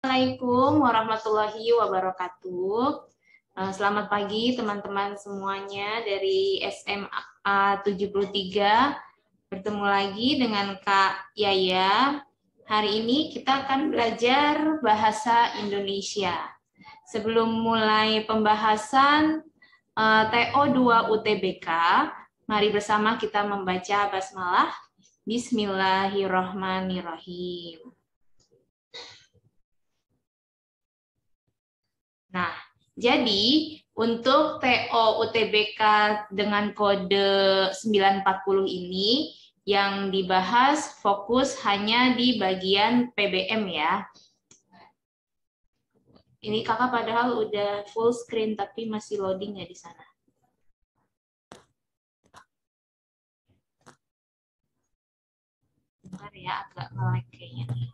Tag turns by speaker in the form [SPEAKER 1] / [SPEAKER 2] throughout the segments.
[SPEAKER 1] Assalamualaikum warahmatullahi wabarakatuh. Selamat pagi teman-teman semuanya dari SMA 73. Bertemu lagi dengan Kak Yaya. Hari ini kita akan belajar bahasa Indonesia. Sebelum mulai pembahasan TO2 UTBK, mari bersama kita membaca basmalah. Bismillahirrahmanirrahim. Nah, jadi untuk TO UTBK dengan kode 940 ini yang dibahas fokus hanya di bagian PBM ya. Ini kakak padahal udah full screen tapi masih loading ya di sana. Bentar ya, agak nge-lag kayaknya nih.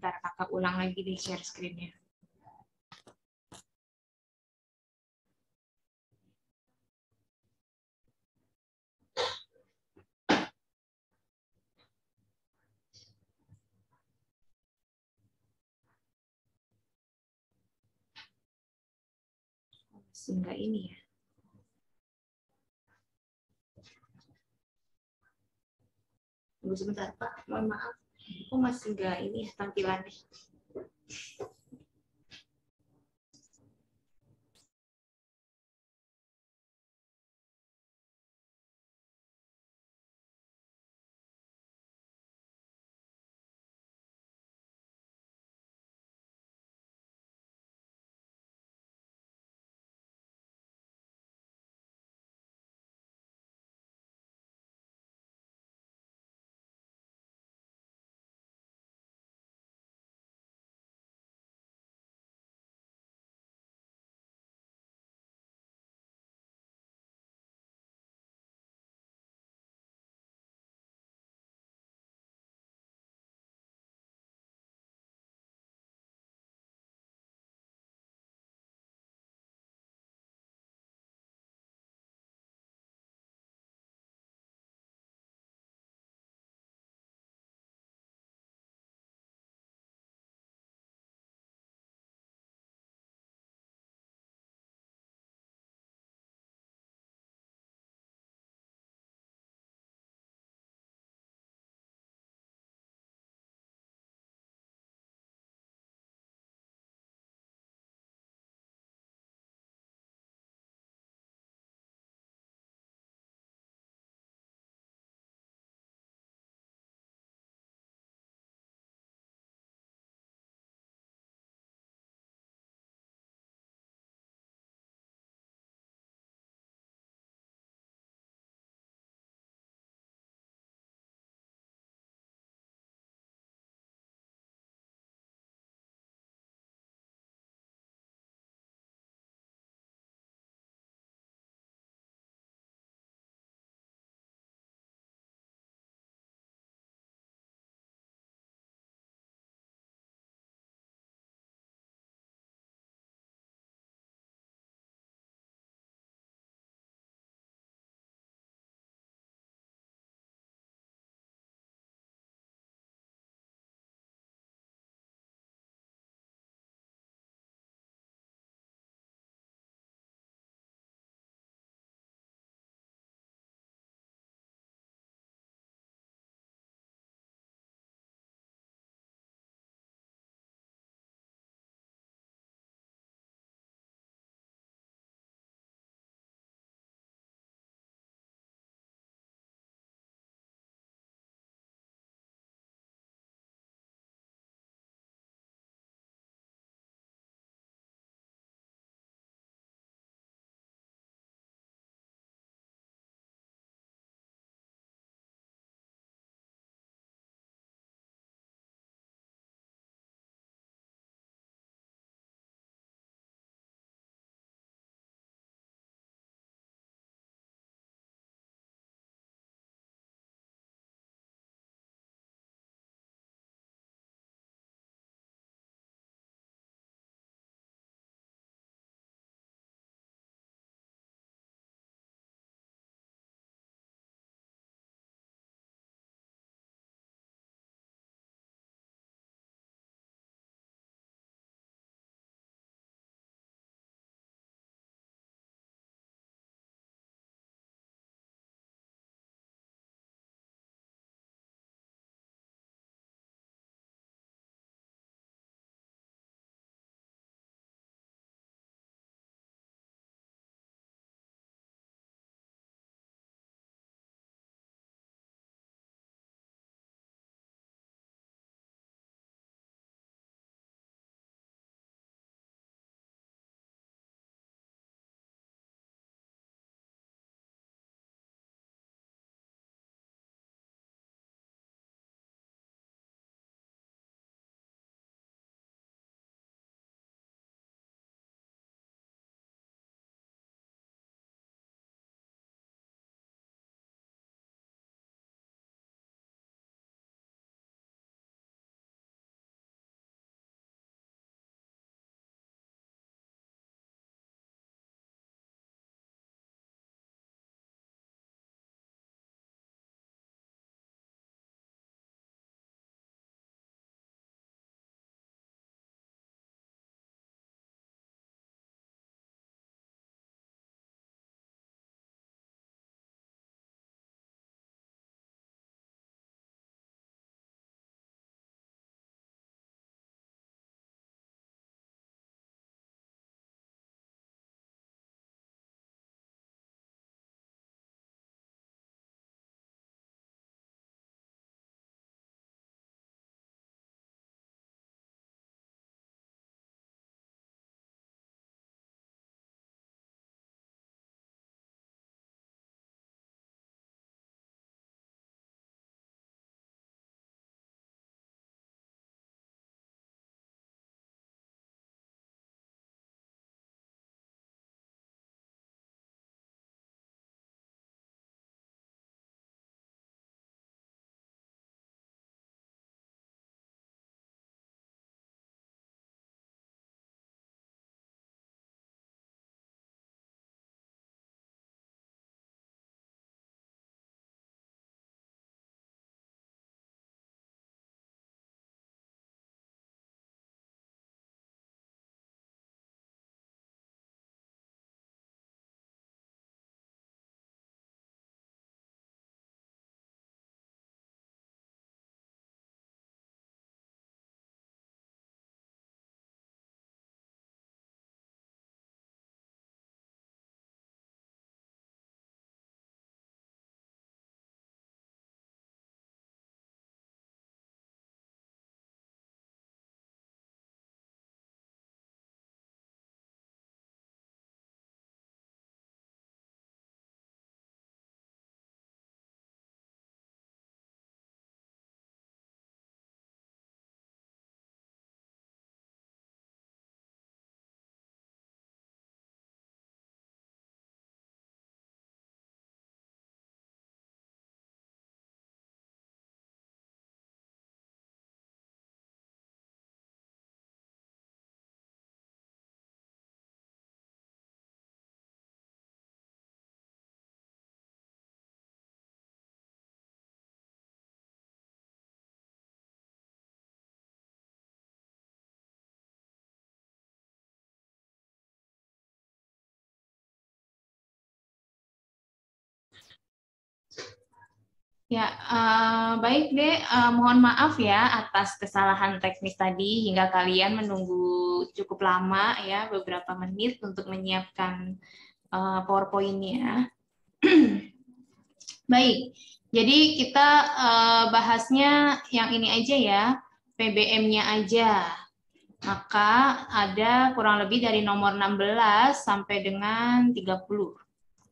[SPEAKER 1] Bentar kakak ulang lagi di share screen-nya. Sehingga ini ya. Tunggu sebentar Pak, mohon maaf. Aku masih nggak ini ya tampilannya. Ya, baik deh. Mohon maaf ya atas kesalahan teknis tadi hingga kalian menunggu cukup lama ya, beberapa menit untuk menyiapkan PowerPoint-nya. Baik, jadi kita bahasnya yang ini aja ya, PBM-nya aja. Maka ada kurang lebih dari nomor 16 sampai dengan 30.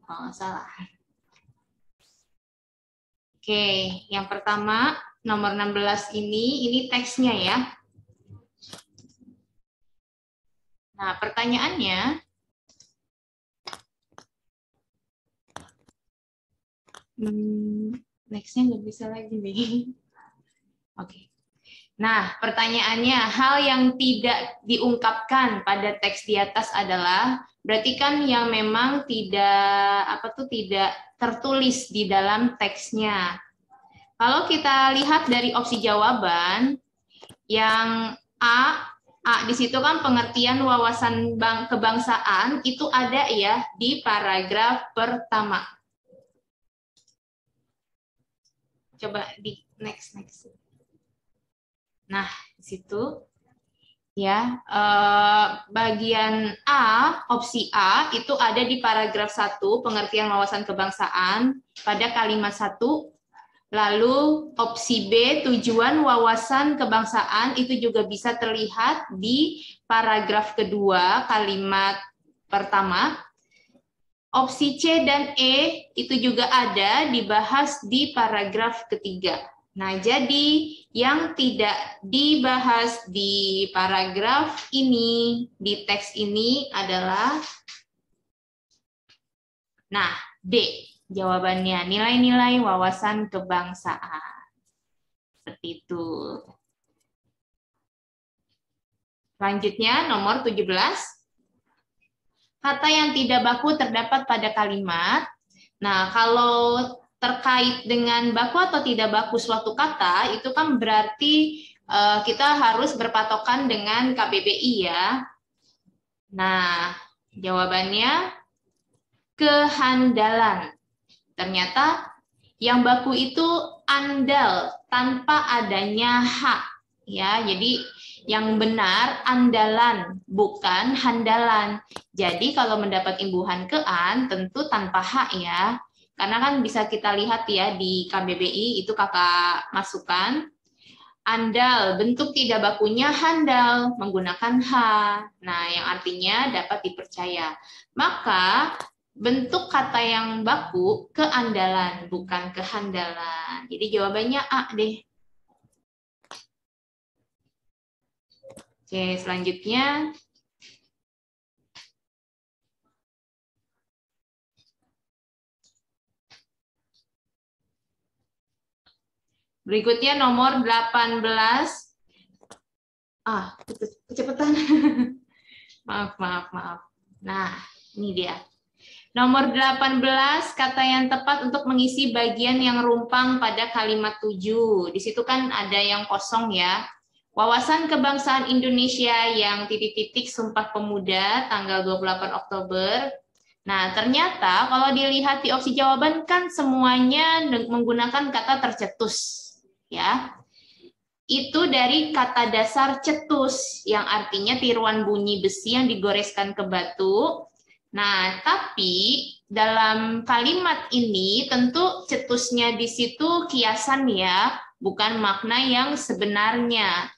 [SPEAKER 1] Kalau nggak salah. Oke, yang pertama nomor 16 ini teksnya ya. Nah, pertanyaannya, nextnya nggak bisa lagi nih. Oke. Nah, pertanyaannya, hal yang tidak diungkapkan pada teks di atas adalah, berarti kan yang memang tidak tertulis di dalam teksnya. Kalau kita lihat dari opsi jawaban, yang A di situ kan pengertian wawasan kebangsaan itu ada ya di paragraf pertama. Coba di next. Nah, di situ ya bagian A, opsi A itu ada di paragraf 1 pengertian wawasan kebangsaan pada kalimat 1. Lalu opsi B, tujuan wawasan kebangsaan itu juga bisa terlihat di paragraf kedua, kalimat pertama. Opsi C dan E itu juga ada dibahas di paragraf ketiga. Nah, jadi yang tidak dibahas di paragraf ini, di teks ini adalah, nah, D. Jawabannya, nilai-nilai wawasan kebangsaan. Seperti itu. Selanjutnya, nomor 17. Kata yang tidak baku terdapat pada kalimat. Nah, kalau terkait dengan baku atau tidak baku suatu kata, itu kan berarti kita harus berpatokan dengan KBBI ya. Nah, jawabannya kehandalan. Ternyata yang baku itu andal tanpa adanya hak ya. Jadi yang benar andalan bukan handalan. Jadi kalau mendapat imbuhan ke an tentu tanpa hak ya. Karena kan bisa kita lihat ya di KBBI itu kakak masukkan andal bentuk tidak bakunya handal menggunakan h. Nah, yang artinya dapat dipercaya. Maka bentuk kata yang baku keandalan bukan kehandalan. Jadi jawabannya A deh. Oke, selanjutnya berikutnya nomor 18. Kecepatan. Maaf. Nah, ini dia. Nomor 18, kata yang tepat untuk mengisi bagian yang rumpang pada kalimat 7. Di situ kan ada yang kosong ya. Wawasan kebangsaan Indonesia yang titik-titik Sumpah Pemuda tanggal 28 Oktober. Nah, ternyata kalau dilihat di opsi jawaban kan semuanya menggunakan kata tercetus. Ya. Itu dari kata dasar cetus yang artinya tiruan bunyi besi yang digoreskan ke batu. Nah, tapi dalam kalimat ini tentu cetusnya di situ kiasan ya, bukan makna yang sebenarnya.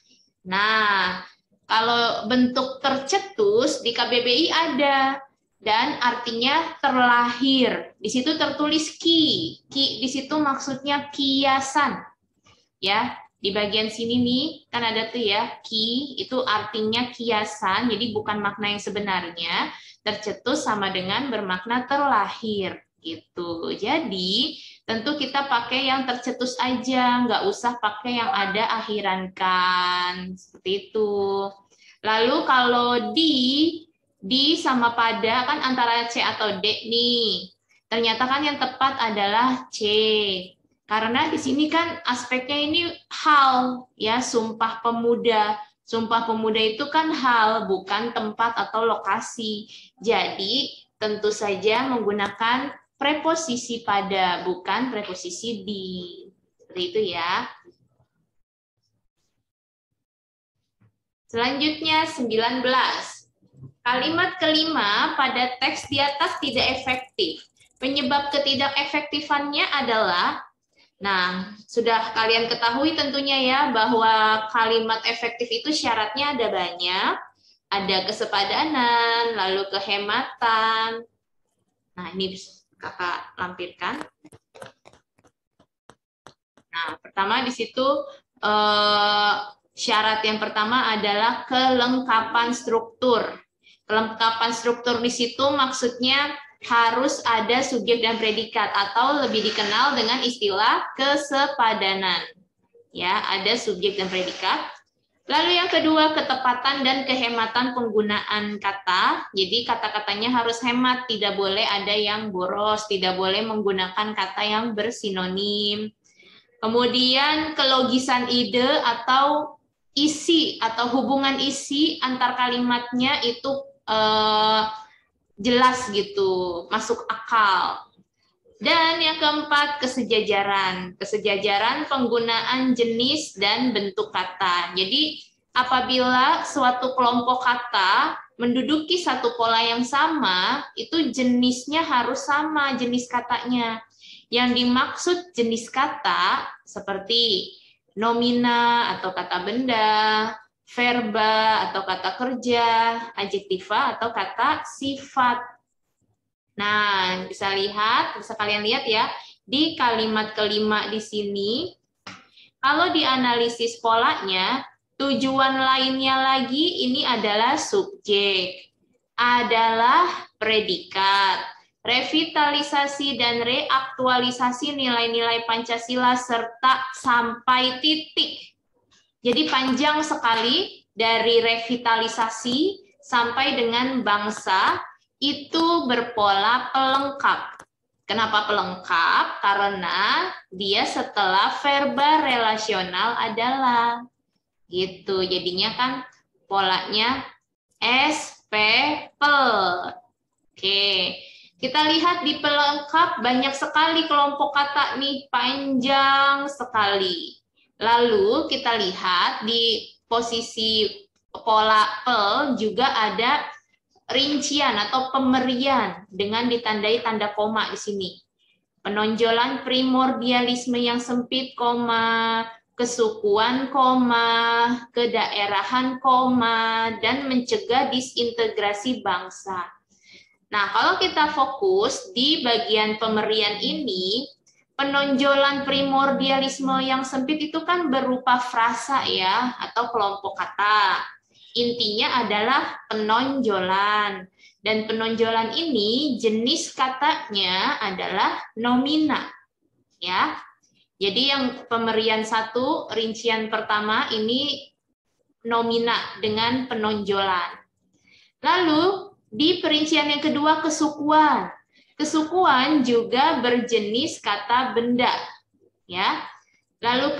[SPEAKER 1] Nah, kalau bentuk tercetus di KBBI ada dan artinya terlahir. Di situ tertulis ki. Ki di situ maksudnya kiasan. Ya, di bagian sini nih kan ada tuh ya, ki itu artinya kiasan, jadi bukan makna yang sebenarnya. Tercetus sama dengan bermakna terlahir gitu. Jadi tentu kita pakai yang tercetus aja, nggak usah pakai yang ada akhiran kan, seperti itu. Lalu kalau di sama pada kan antara C atau D nih. Ternyata kan yang tepat adalah C. Karena di sini kan aspeknya ini hal ya, Sumpah Pemuda. Sumpah Pemuda itu kan hal, bukan tempat atau lokasi. Jadi tentu saja menggunakan preposisi pada, bukan preposisi di. Seperti itu ya. Selanjutnya 19. Kalimat kelima pada teks di atas tidak efektif. Penyebab ketidakefektifannya adalah, nah, sudah kalian ketahui tentunya ya bahwa kalimat efektif itu syaratnya ada banyak. Ada kesepadanan, lalu kehematan. Nah, ini kakak lampirkan. Nah, pertama di situ syarat yang pertama adalah kelengkapan struktur. Kelengkapan struktur di situ maksudnya harus ada subjek dan predikat atau lebih dikenal dengan istilah kesepadanan. Ya, ada subjek dan predikat. Lalu yang kedua, ketepatan dan kehematan penggunaan kata. Jadi kata-katanya harus hemat, tidak boleh ada yang boros, tidak boleh menggunakan kata yang bersinonim. Kemudian kelogisan ide atau isi atau hubungan isi antar kalimatnya itu jelas gitu, masuk akal. Dan yang keempat, kesejajaran. Kesejajaran penggunaan jenis dan bentuk kata. Jadi apabila suatu kelompok kata menduduki satu pola yang sama, itu jenisnya harus sama, jenis katanya. Yang dimaksud jenis kata seperti nomina atau kata benda, verba atau kata kerja, adjektiva atau kata sifat. Nah, bisa kalian lihat ya, di kalimat kelima di sini, kalau dianalisis polanya, tujuan lainnya lagi ini adalah subjek, adalah predikat, revitalisasi dan reaktualisasi nilai-nilai Pancasila serta sampai titik. Jadi panjang sekali dari revitalisasi sampai dengan bangsa itu berpola pelengkap. Kenapa pelengkap? Karena dia setelah verba relasional adalah gitu. Jadinya kan polanya SPPL. Oke. Kita lihat di pelengkap banyak sekali kelompok kata nih, panjang sekali. Lalu kita lihat di posisi pola pel juga ada rincian atau pemerian dengan ditandai tanda koma di sini. Penonjolan primordialisme yang sempit, koma, kesukuan, koma, kedaerahan, koma, dan mencegah disintegrasi bangsa. Nah, kalau kita fokus di bagian pemerian ini, penonjolan primordialisme yang sempit itu kan berupa frasa ya, atau kelompok kata. Intinya adalah penonjolan. Dan penonjolan ini jenis katanya adalah nomina. Ya. Jadi yang pemerian 1, rincian pertama ini nomina dengan penonjolan. Lalu di perincian yang kedua kesukuan. Kesukuan juga berjenis kata benda, ya. Lalu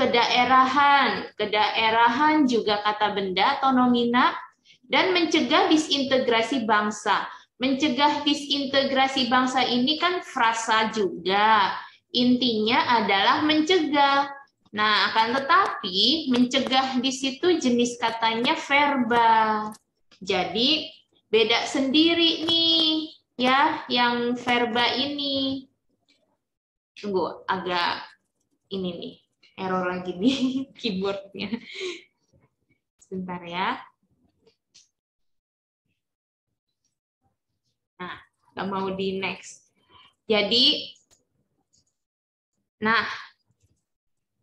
[SPEAKER 1] kedaerahan juga kata benda atau nomina, dan mencegah disintegrasi bangsa. Mencegah disintegrasi bangsa ini kan frasa juga. Intinya adalah mencegah. Nah, akan tetapi mencegah di situ jenis katanya verba. Jadi beda sendiri nih. Ya, yang verba ini. Tunggu, agak ini nih, error lagi nih keyboardnya. Sebentar ya. Nah, nggak mau di next. Jadi, nah,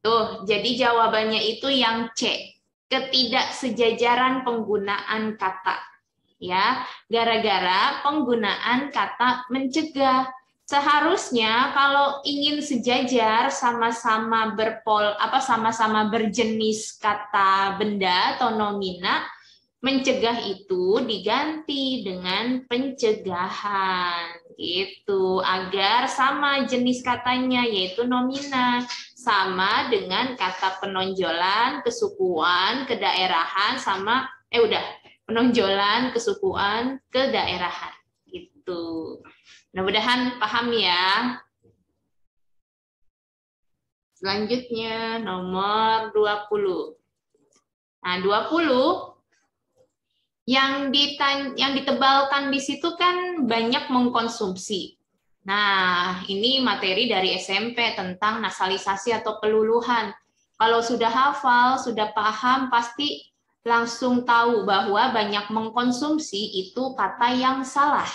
[SPEAKER 1] tuh, jadi jawabannya itu yang C. Ketidaksejajaran penggunaan kata. Ya, gara-gara penggunaan kata mencegah. Seharusnya kalau ingin sejajar sama-sama sama-sama berjenis kata benda atau nomina, mencegah itu diganti dengan pencegahan gitu agar sama jenis katanya yaitu nomina, sama dengan kata penonjolan, kesukuan, kedaerahan sama penonjolan, kesukuan, kedaerahan gitu. Mudah-mudahan paham ya. Selanjutnya nomor 20. Nah, 20 yang ditebalkan di situ kan banyak mengkonsumsi. Nah, ini materi dari SMP tentang nasalisasi atau peluluhan. Kalau sudah hafal, sudah paham, pasti langsung tahu bahwa banyak mengkonsumsi itu kata yang salah.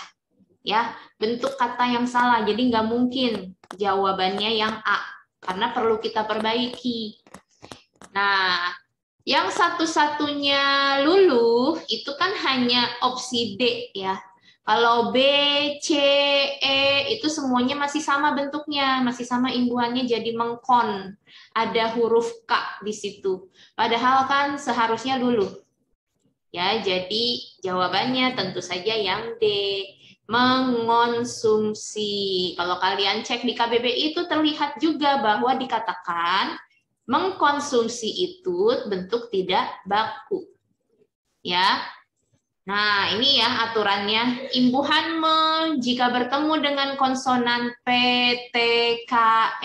[SPEAKER 1] Ya, bentuk kata yang salah. Jadi nggak mungkin jawabannya yang A, karena perlu kita perbaiki. Nah, yang satu-satunya luluh itu kan hanya opsi D ya. Kalau B, C, E itu semuanya masih sama bentuknya, masih sama imbuhannya jadi mengkon. Ada huruf K di situ. Padahal kan seharusnya luluh. Ya, jadi jawabannya tentu saja yang D. Mengonsumsi. Kalau kalian cek di KBBI itu terlihat juga bahwa dikatakan mengkonsumsi itu bentuk tidak baku. Ya. Nah, ini ya aturannya. Imbuhan me jika bertemu dengan konsonan P, T, K,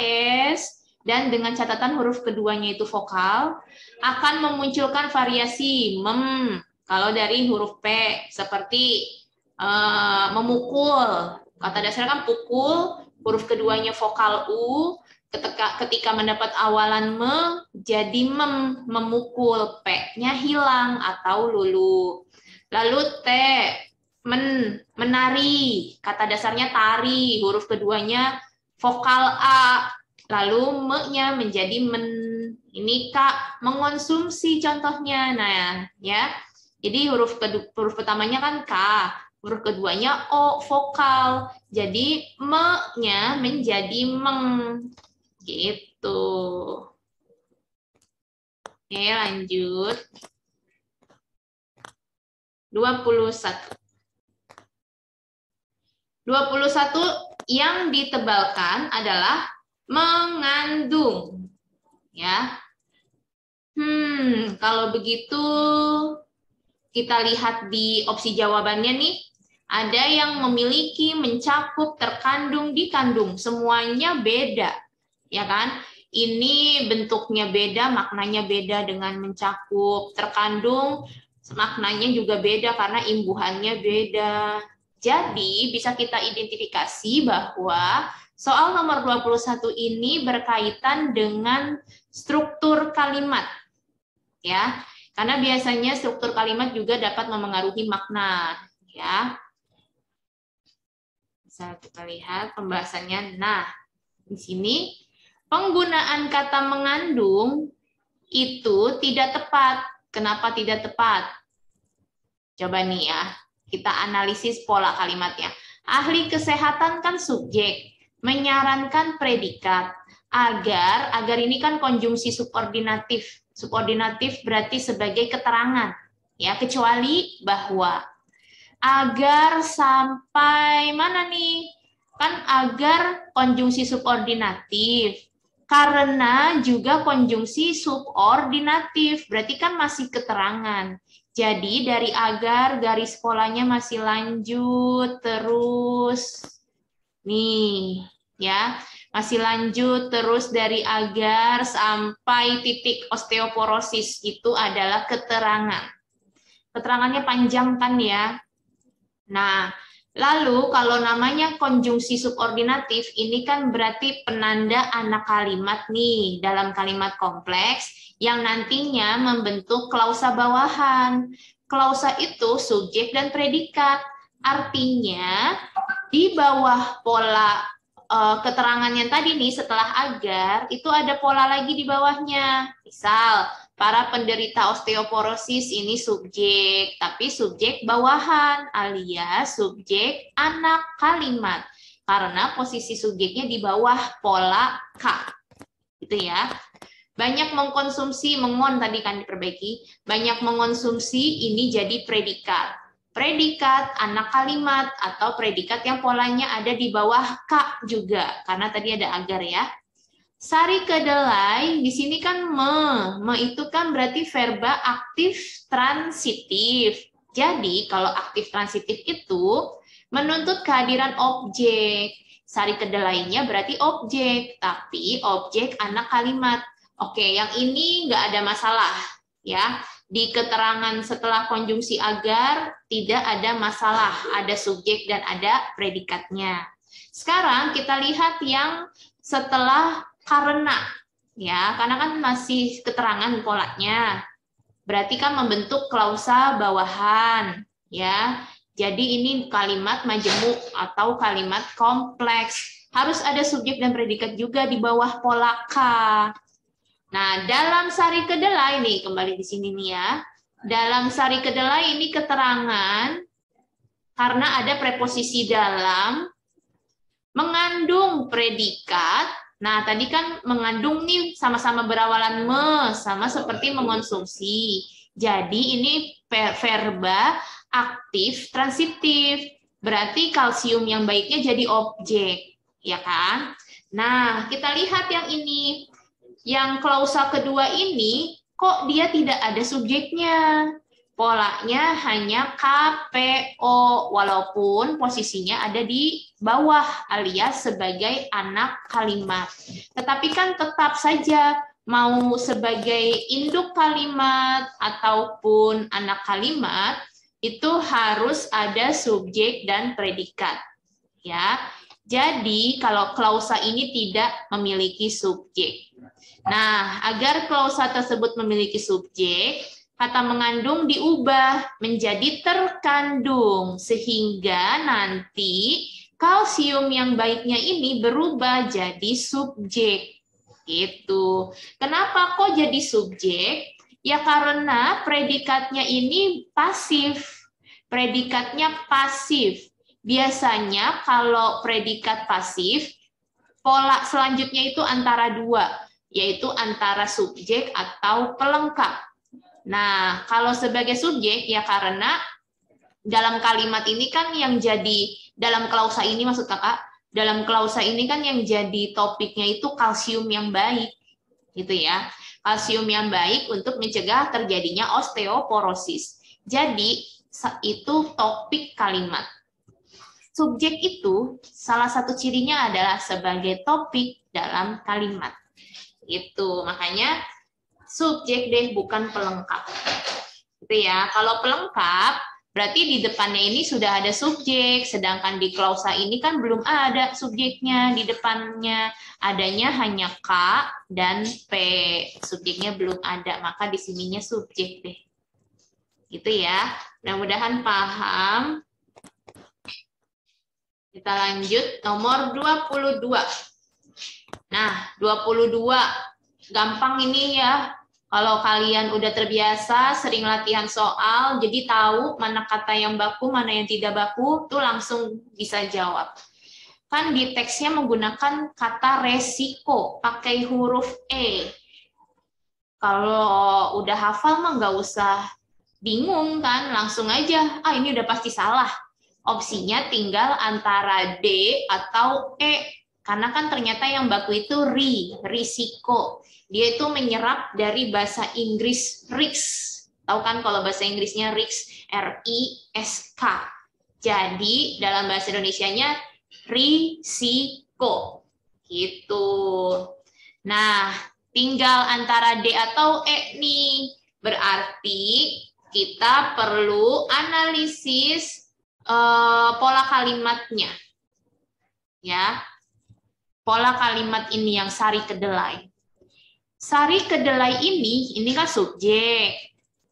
[SPEAKER 1] S dan dengan catatan huruf keduanya itu vokal akan memunculkan variasi mem. Kalau dari huruf P seperti memukul. Kata dasarnya kan pukul, huruf keduanya vokal U. Ketika mendapat awalan me, jadi memukul, P-nya hilang atau lulu. Lalu T, menari, kata dasarnya tari, huruf keduanya vokal A, lalu me-nya menjadi men. Ini K, mengonsumsi contohnya. Nah, ya. Jadi huruf pertamanya kan K, huruf keduanya O, vokal. Jadi me-nya menjadi meng. Gitu. Oke, lanjut. 21. 21 yang ditebalkan adalah mengandung. Ya. Kalau begitu kita lihat di opsi jawabannya nih. Ada yang memiliki, mencakup, terkandung, dikandung. Semuanya beda. Ya kan? Ini bentuknya beda, maknanya beda dengan mencakup, terkandung, maknanya juga beda karena imbuhannya beda. Jadi bisa kita identifikasi bahwa soal nomor 21 ini berkaitan dengan struktur kalimat. Ya, karena biasanya struktur kalimat juga dapat memengaruhi makna, ya. Bisa kita lihat pembahasannya. Nah, di sini penggunaan kata mengandung itu tidak tepat. Kenapa tidak tepat? Coba nih ya, kita analisis pola kalimatnya. Ahli kesehatan kan subjek, menyarankan predikat, agar ini kan konjungsi subordinatif. Subordinatif berarti sebagai keterangan, ya, kecuali bahwa. Agar sampai mana nih? Kan agar konjungsi subordinatif. Karena juga konjungsi subordinatif, berarti kan masih keterangan. Jadi dari agar garis polanya masih lanjut terus. Nih, ya. Masih lanjut terus dari agar sampai titik osteoporosis, itu adalah keterangan. Keterangannya panjang kan ya. Nah, lalu kalau namanya konjungsi subordinatif, ini kan berarti penanda anak kalimat nih dalam kalimat kompleks yang nantinya membentuk klausa bawahan. Klausa itu subjek dan predikat. Artinya di bawah pola keterangan yang tadi nih setelah agar, itu ada pola lagi di bawahnya. Misal, para penderita osteoporosis ini subjek, tapi subjek bawahan alias subjek anak kalimat. Karena posisi subjeknya di bawah pola K. Gitu ya. Banyak mengkonsumsi, mengon tadi kan diperbaiki. Banyak mengonsumsi ini jadi predikat. Predikat anak kalimat atau predikat yang polanya ada di bawah K juga. Karena tadi ada agar ya. Sari kedelai, di sini kan me itu kan berarti verba aktif transitif. Jadi kalau aktif transitif itu menuntut kehadiran objek. Sari kedelainya berarti objek, tapi objek anak kalimat. Oke, yang ini nggak ada masalah ya. Di keterangan setelah konjungsi agar tidak ada masalah, ada subjek dan ada predikatnya. Sekarang kita lihat yang setelah karena, ya, karena kan masih keterangan polanya. Berarti kan membentuk klausa bawahan, ya. Jadi ini kalimat majemuk atau kalimat kompleks. Harus ada subjek dan predikat juga di bawah pola K. Nah, dalam sari kedelai nih, kembali di sini nih ya. Dalam sari kedelai ini keterangan karena ada preposisi dalam mengandung predikat. Nah, tadi kan mengandung nih sama-sama berawalan me, sama seperti mengonsumsi. Jadi ini verba aktif transitif. Berarti kalsium yang baiknya jadi objek, ya kan? Nah, kita lihat yang ini. Yang klausa kedua ini kok dia tidak ada subjeknya. Polanya hanya KPO, walaupun posisinya ada di bawah alias sebagai anak kalimat. Tetapi kan tetap saja mau sebagai induk kalimat ataupun anak kalimat itu harus ada subjek dan predikat. Ya. Jadi kalau klausa ini tidak memiliki subjek. Nah, agar klausa tersebut memiliki subjek, kata mengandung diubah menjadi terkandung, sehingga nanti kalsium yang baiknya ini berubah jadi subjek. Gitu. Kenapa kok jadi subjek? Ya karena predikatnya ini pasif. Predikatnya pasif. Biasanya kalau predikat pasif, pola selanjutnya itu antara dua, yaitu antara subjek atau pelengkap. Nah, kalau sebagai subjek ya karena dalam kalimat ini kan yang jadi, dalam klausa ini maksud kakak, dalam klausa ini kan yang jadi topiknya itu kalsium yang baik, gitu ya. Kalsium yang baik untuk mencegah terjadinya osteoporosis. Jadi itu topik kalimat. Subjek itu salah satu cirinya adalah sebagai topik dalam kalimat. Itu makanya subjek deh, bukan pelengkap. Gitu ya. Kalau pelengkap berarti di depannya ini sudah ada subjek, sedangkan di klausa ini kan belum ada subjeknya di depannya. Adanya hanya K dan P. Subjeknya belum ada, maka di sininya subjek deh. Gitu ya. Mudah-mudahan paham. Kita lanjut nomor 22. Nah, 22 gampang ini ya. Kalau kalian udah terbiasa sering latihan soal, jadi tahu mana kata yang baku, mana yang tidak baku, tuh langsung bisa jawab. Kan di teksnya menggunakan kata resiko, pakai huruf E. Kalau udah hafal mah nggak usah bingung kan, langsung aja, ini udah pasti salah. Opsinya tinggal antara D atau E. Karena kan ternyata yang baku itu risiko. Dia itu menyerap dari bahasa Inggris risk. Tahu kan kalau bahasa Inggrisnya risk, R-I-S-K. Jadi dalam bahasa Indonesianya risiko. Gitu. Nah, tinggal antara D atau E nih. Berarti kita perlu analisis pola kalimatnya, ya. Pola kalimat ini yang sari kedelai. Sari kedelai ini kan subjek,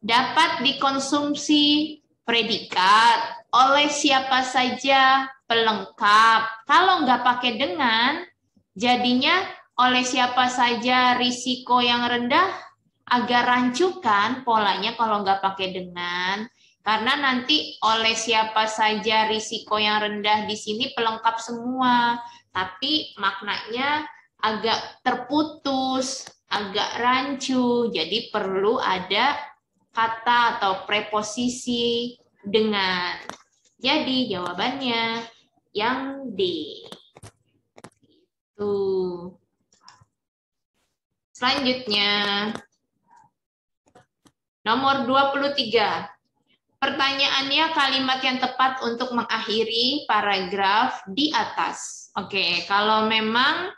[SPEAKER 1] dapat dikonsumsi predikat oleh siapa saja pelengkap. Kalau nggak pakai dengan, jadinya oleh siapa saja risiko yang rendah, agak rancukan polanya kalau nggak pakai dengan. Karena nanti oleh siapa saja risiko yang rendah di sini pelengkap semua, tapi maknanya agak terputus, agak rancu, jadi perlu ada kata atau preposisi dengan. Jadi jawabannya yang D. Tuh. Selanjutnya, nomor 23. Pertanyaannya kalimat yang tepat untuk mengakhiri paragraf di atas. Oke, kalau memang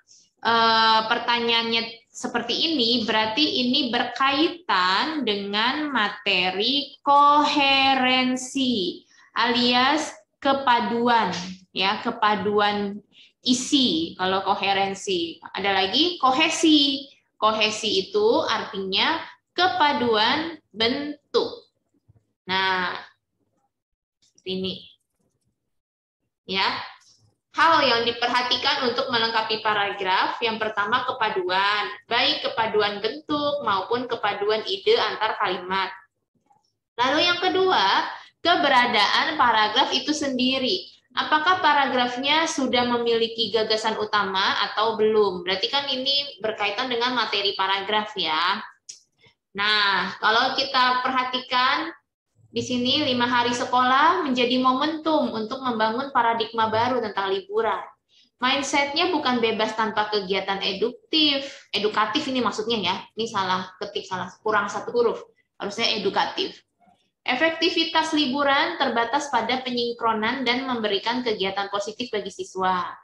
[SPEAKER 1] pertanyaannya seperti ini, berarti ini berkaitan dengan materi koherensi alias kepaduan, ya, kepaduan isi kalau koherensi. Ada lagi kohesi. Kohesi itu artinya kepaduan bentuk. Nah, seperti ini. Ya. Hal yang diperhatikan untuk melengkapi paragraf, yang pertama kepaduan, baik kepaduan bentuk maupun kepaduan ide antar kalimat. Lalu yang kedua, keberadaan paragraf itu sendiri. Apakah paragrafnya sudah memiliki gagasan utama atau belum? Berarti kan ini berkaitan dengan materi paragraf ya. Nah, kalau kita perhatikan di sini 5 hari sekolah menjadi momentum untuk membangun paradigma baru tentang liburan. Mindset-nya bukan bebas tanpa kegiatan edukatif ini maksudnya ya. Ini salah ketik, kurang satu huruf. Harusnya edukatif. Efektivitas liburan terbatas pada penyinkronan dan memberikan kegiatan positif bagi siswa.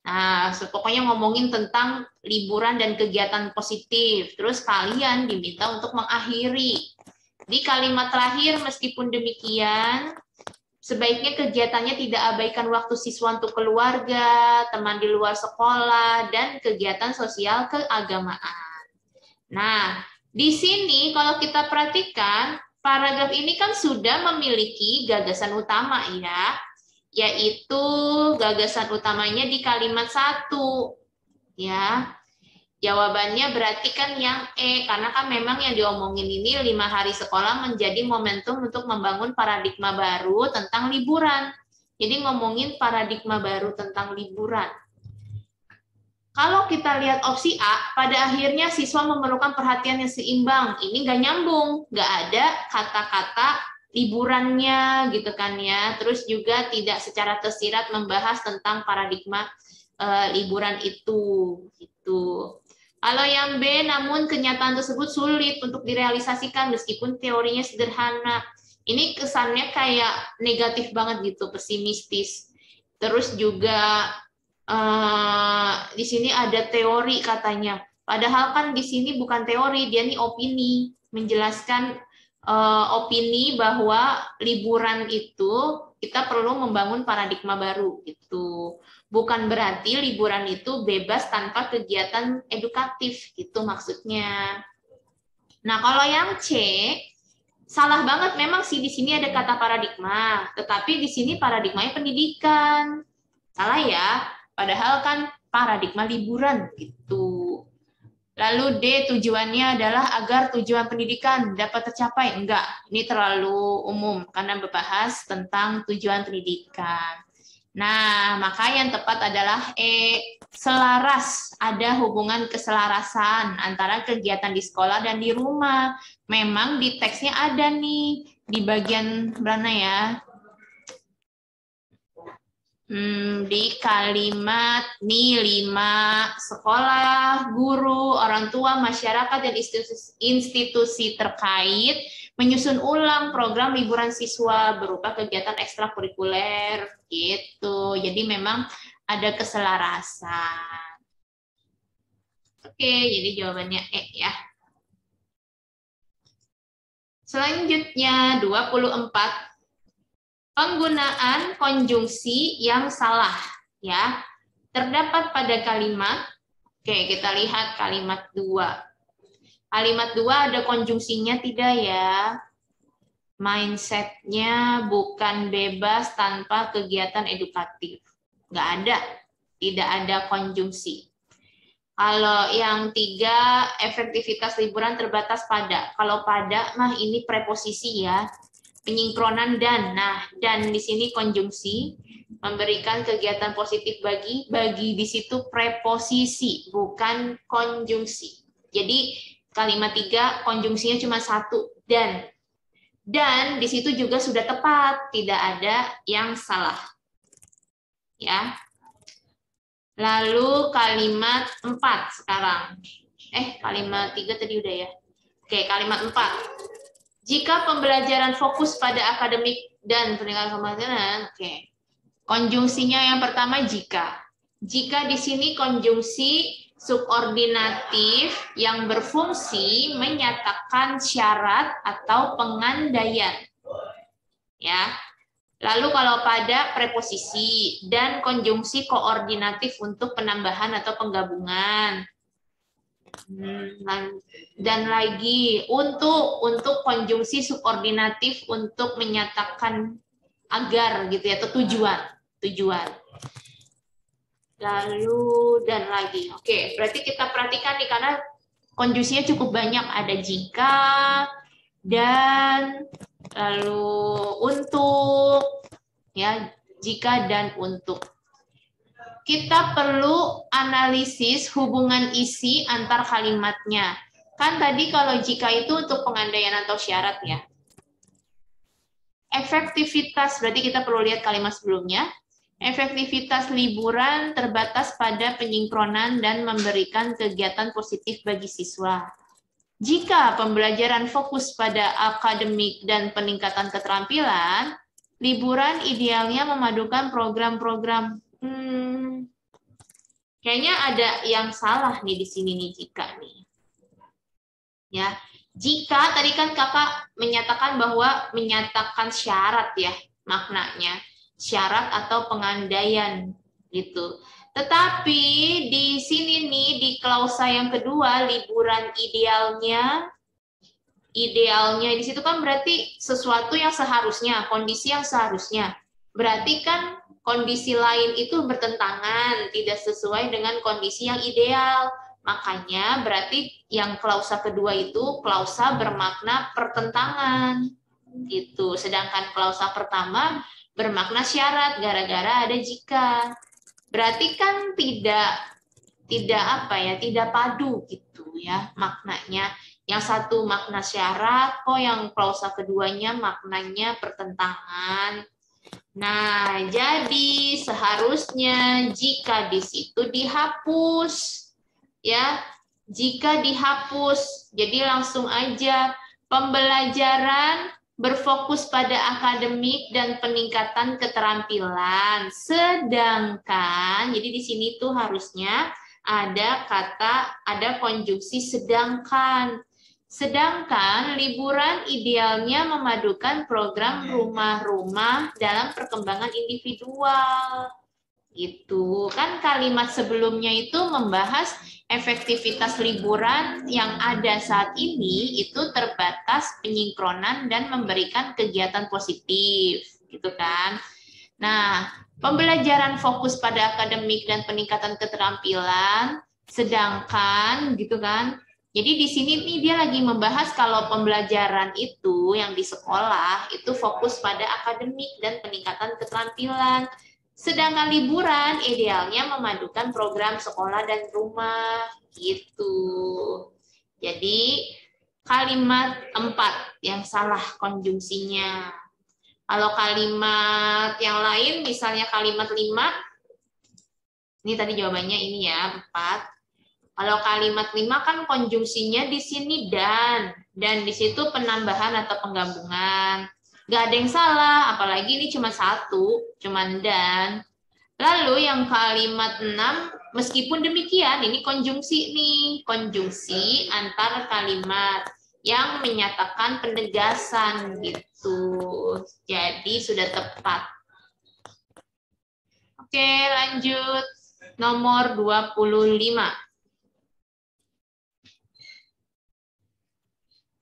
[SPEAKER 1] Nah, pokoknya ngomongin tentang liburan dan kegiatan positif. Terus kalian diminta untuk mengakhiri. Di kalimat terakhir, meskipun demikian, sebaiknya kegiatannya tidak abaikan waktu siswa untuk keluarga, teman di luar sekolah, dan kegiatan sosial keagamaan. Nah, di sini kalau kita perhatikan, paragraf ini kan sudah memiliki gagasan utama ya, yaitu gagasan utamanya di kalimat 1. Ya. Jawabannya berarti kan yang E, karena kan memang yang diomongin ini 5 hari sekolah menjadi momentum untuk membangun paradigma baru tentang liburan. Jadi ngomongin paradigma baru tentang liburan. Kalau kita lihat opsi A, pada akhirnya siswa memerlukan perhatian yang seimbang. Ini nggak nyambung, nggak ada kata-kata liburannya gitu kan ya. Terus juga tidak secara tersirat membahas tentang paradigma liburan itu gitu. Kalau yang B, namun kenyataan tersebut sulit untuk direalisasikan meskipun teorinya sederhana. Ini kesannya kayak negatif banget gitu, pesimistis. Terus juga di sini ada teori katanya. Padahal kan di sini bukan teori, dia nih opini, menjelaskan opini bahwa liburan itu kita perlu membangun paradigma baru gitu. Bukan berarti liburan itu bebas tanpa kegiatan edukatif gitu maksudnya. Nah, kalau yang C salah banget memang sih di sini ada kata paradigma, tetapi di sini paradigmanya pendidikan. Salah ya. Padahal kan paradigma liburan gitu. Lalu D, tujuannya adalah agar tujuan pendidikan dapat tercapai. Enggak, ini terlalu umum karena membahas tentang tujuan pendidikan. Nah, maka yang tepat adalah E, selaras. Ada hubungan keselarasan antara kegiatan di sekolah dan di rumah. Memang di teksnya ada nih, di bagian mana ya? Di kalimat nih 5, sekolah, guru, orang tua, masyarakat, dan institusi terkait menyusun ulang program liburan siswa berupa kegiatan ekstrakurikuler gitu. Jadi memang ada keselarasan. Oke, jadi jawabannya E ya. Selanjutnya 24. Penggunaan konjungsi yang salah ya. Terdapat pada kalimat, oke kita lihat kalimat 2. Kalimat 2 ada konjungsinya tidak ya? Mindset-nya bukan bebas tanpa kegiatan edukatif. Nggak ada, tidak ada konjungsi. Kalau yang 3, efektivitas liburan terbatas pada. Kalau pada mah ini preposisi ya. Penyinkronan dan. Nah, dan di sini konjungsi memberikan kegiatan positif bagi di situ preposisi bukan konjungsi. Jadi kalimat 3 konjungsinya cuma 1 dan. Dan di situ juga sudah tepat, tidak ada yang salah. Ya. Lalu kalimat 4 sekarang. Kalimat 3 tadi udah ya. Oke, kalimat 4. Jika pembelajaran fokus pada akademik dan peningkatan kemampuan, oke. Konjungsinya yang pertama jika. Jika di sini konjungsi subordinatif yang berfungsi menyatakan syarat atau pengandaian. Ya. Lalu kalau pada preposisi dan konjungsi koordinatif untuk penambahan atau penggabungan. Dan lagi untuk konjungsi subordinatif untuk menyatakan agar gitu ya, atau tujuan. Lalu dan lagi. Oke, berarti kita perhatikan nih karena konjungsinya cukup banyak, ada jika, dan lalu untuk, ya, jika dan untuk. Kita perlu analisis hubungan isi antar kalimatnya. Kan tadi kalau jika itu untuk pengandaian atau syarat ya. Efektivitas, berarti kita perlu lihat kalimat sebelumnya. Efektivitas liburan terbatas pada penyinkronan dan memberikan kegiatan positif bagi siswa. Jika pembelajaran fokus pada akademik dan peningkatan keterampilan, liburan idealnya memadukan program-program. Kayaknya ada yang salah nih di sini nih jika nih. Ya, jika tadi kan kakak menyatakan bahwa menyatakan syarat ya maknanya, syarat atau pengandaian gitu. Tetapi di sini nih di klausa yang kedua liburan idealnya di situ kan berarti sesuatu yang seharusnya, kondisi yang seharusnya. Berarti kan kondisi lain itu bertentangan, tidak sesuai dengan kondisi yang ideal. Makanya berarti yang klausa kedua itu klausa bermakna pertentangan. Gitu. Sedangkan klausa pertama bermakna syarat gara-gara ada jika. Berarti kan tidak padu gitu ya maknanya. Yang satu makna syarat, kok yang klausa keduanya maknanya pertentangan. Nah, jadi seharusnya jika di situ dihapus. Ya, jika dihapus. Jadi langsung aja pembelajaran berfokus pada akademik dan peningkatan keterampilan. Sedangkan, jadi di sini tuh harusnya ada konjungsi sedangkan. Sedangkan liburan idealnya memadukan program rumah-rumah dalam perkembangan individual. Gitu. Kan kalimat sebelumnya itu membahas efektivitas liburan yang ada saat ini itu terbatas penyinkronan dan memberikan kegiatan positif, gitu kan. Nah, pembelajaran fokus pada akademik dan peningkatan keterampilan, sedangkan gitu kan. Jadi di sini nih dia lagi membahas kalau pembelajaran itu yang di sekolah itu fokus pada akademik dan peningkatan keterampilan. Sedangkan liburan idealnya memadukan program sekolah dan rumah gitu. Jadi kalimat 4 yang salah konjungsinya. Kalau kalimat yang lain, misalnya kalimat 5, ini tadi jawabannya ini ya, 4. Kalau kalimat 5 kan konjungsinya di sini dan di situ penambahan atau penggabungan. Nggak ada yang salah, apalagi ini cuma satu, cuma dan. Lalu yang kalimat 6, meskipun demikian, ini konjungsi nih, konjungsi antar kalimat yang menyatakan penegasan gitu. Jadi sudah tepat. Oke, lanjut. Nomor 25.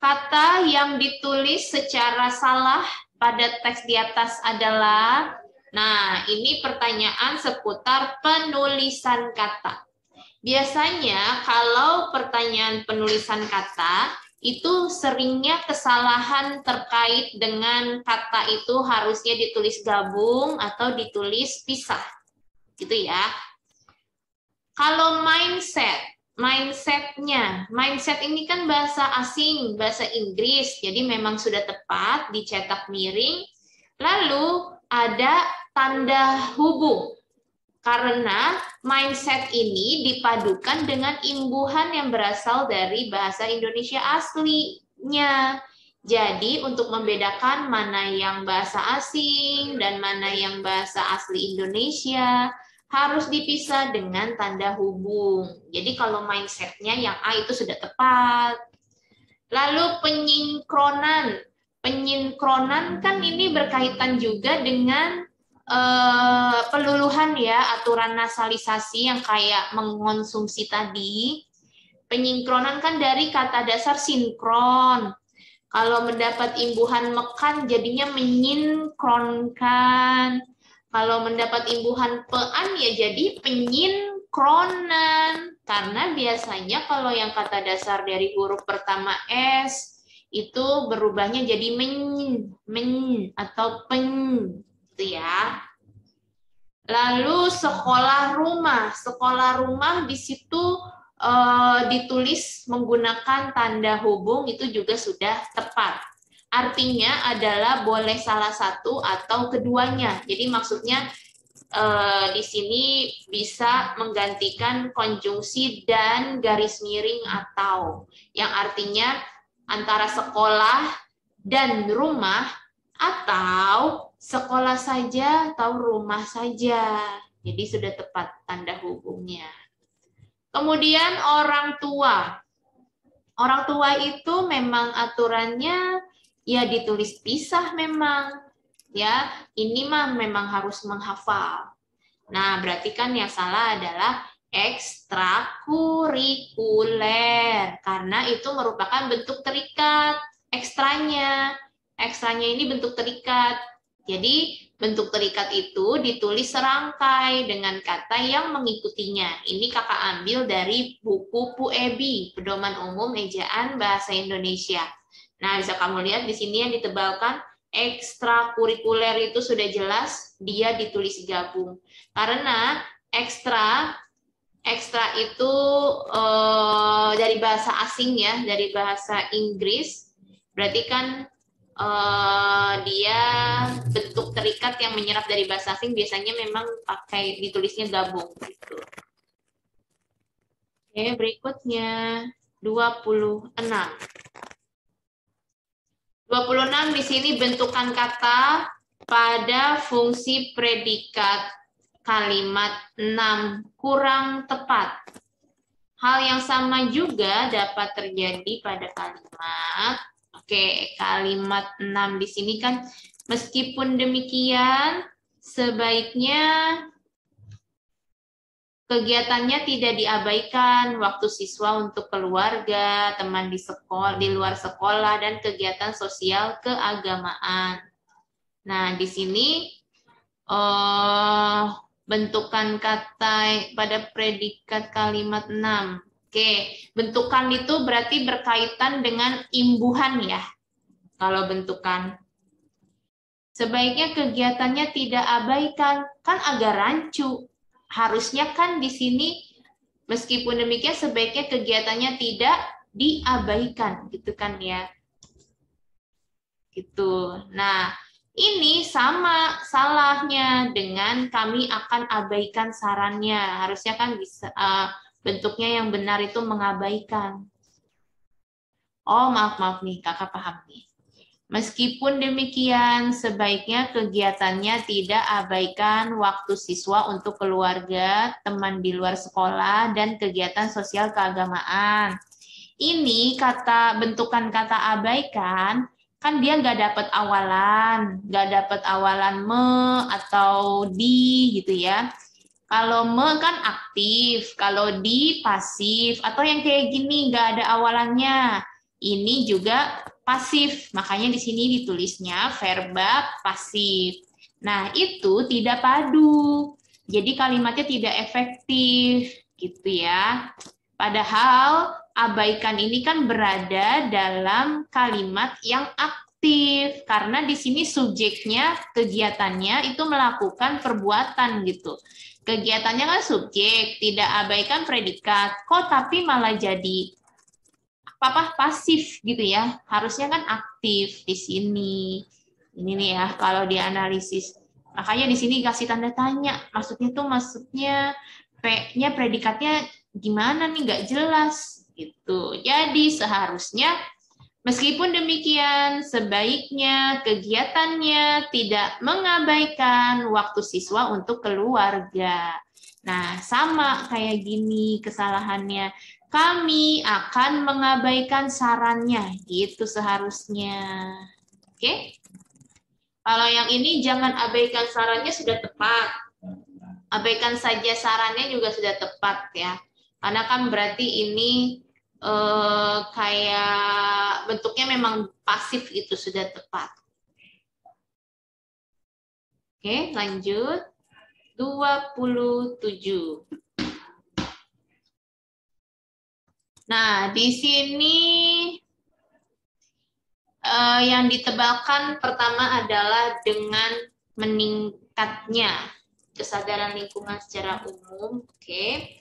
[SPEAKER 1] Kata yang ditulis secara salah pada teks di atas adalah, nah ini pertanyaan seputar penulisan kata. Biasanya kalau pertanyaan penulisan kata, itu seringnya kesalahan terkait dengan kata itu harusnya ditulis gabung atau ditulis pisah. Gitu ya. Kalau mindset ini kan bahasa asing, bahasa Inggris, jadi memang sudah tepat dicetak miring. Lalu ada tanda hubung. Karena mindset ini dipadukan dengan imbuhan yang berasal dari bahasa Indonesia aslinya, Jadi untuk membedakan mana yang bahasa asing dan mana yang bahasa asli Indonesia harus dipisah dengan tanda hubung. Jadi kalau mindsetnya yang A itu sudah tepat. Lalu penyinkronan. Penyinkronan kan ini berkaitan juga dengan peluluhan ya, aturan nasalisasi yang kayak mengonsumsi tadi. Penyinkronan kan dari kata dasar sinkron. Kalau mendapat imbuhan mekan jadinya menyinkronkan. Kalau mendapat imbuhan pean ya jadi penyinkronan. Karena biasanya kalau yang kata dasar dari huruf pertama S itu berubahnya jadi men atau pen gitu ya. Lalu sekolah rumah. Sekolah rumah di situ ditulis menggunakan tanda hubung itu juga sudah tepat. Artinya adalah boleh salah satu atau keduanya. Jadi maksudnya di sini bisa menggantikan konjungsi dan garis miring atau, yang artinya antara sekolah dan rumah atau sekolah saja atau rumah saja. Jadi sudah tepat tanda hubungnya. Kemudian orang tua. Orang tua itu memang aturannya ya ditulis pisah memang. Ya, ini mah memang harus menghafal. Nah, berarti kan yang salah adalah ekstrakurikuler karena itu merupakan bentuk terikat ekstranya. Ekstranya ini bentuk terikat. Jadi bentuk terikat itu ditulis serangkai dengan kata yang mengikutinya. Ini kakak ambil dari buku Pu Ebi, Pedoman Umum Ejaan Bahasa Indonesia. Nah, bisa kamu lihat di sini yang ditebalkan ekstrakurikuler itu sudah jelas dia ditulis gabung. Karena ekstra itu dari bahasa asing ya, dari bahasa Inggris. Berarti kan dia bentuk terikat yang menyerap dari bahasa asing biasanya memang pakai ditulisnya gabung gitu. Oke, berikutnya 26. 26 di sini bentukan kata pada fungsi predikat kalimat 6 kurang tepat. Hal yang sama juga dapat terjadi pada kalimat. Oke, kalimat 6 di sini kan meskipun demikian sebaiknya kegiatannya tidak diabaikan waktu siswa untuk keluarga, teman di sekolah, di luar sekolah dan kegiatan sosial keagamaan. Nah, di sini bentukan kata pada predikat kalimat 6. Oke, bentukan itu berarti berkaitan dengan imbuhan ya. Kalau bentukan. Sebaiknya kegiatannya tidak abaikan, kan agak rancu. Harusnya kan di sini meskipun demikian sebaiknya kegiatannya tidak diabaikan, gitu kan ya. Gitu. Nah, ini sama salahnya dengan kami akan abaikan sarannya. Harusnya kan bisa bentuknya yang benar itu mengabaikan. Oh, maaf nih, kakak paham nih. Meskipun demikian, sebaiknya kegiatannya tidak abaikan waktu siswa untuk keluarga, teman di luar sekolah, dan kegiatan sosial keagamaan. Ini bentukan kata abaikan, kan dia nggak dapat awalan me atau di gitu ya. Kalau me kan aktif, kalau di pasif, atau yang kayak gini nggak ada awalannya. Ini juga pasif, makanya di sini ditulisnya verba pasif. Nah, itu tidak padu. Jadi kalimatnya tidak efektif, gitu ya. Padahal abaikan ini kan berada dalam kalimat yang aktif, karena di sini subjeknya, kegiatannya itu melakukan perbuatan gitu. Kegiatannya kan subjek, tidak abaikan predikat. Kok tapi malah jadi pasif gitu ya? Harusnya kan aktif di sini. Ini nih ya kalau dianalisis. Makanya di sini kasih tanda tanya. Maksudnya P-nya predikatnya gimana nih? Nggak jelas gitu. Jadi seharusnya Meskipun demikian, sebaiknya kegiatannya tidak mengabaikan waktu siswa untuk keluarga. Nah, sama kayak gini kesalahannya. Kami akan mengabaikan sarannya, gitu seharusnya. Oke? Kalau yang ini jangan abaikan sarannya sudah tepat. Abaikan saja sarannya juga sudah tepat ya. Karena kan berarti ini kayak bentuknya memang pasif gitu, sudah tepat. Oke, lanjut. 27. Nah, di sini yang ditebalkan pertama adalah dengan meningkatnya kesadaran lingkungan secara umum. Oke.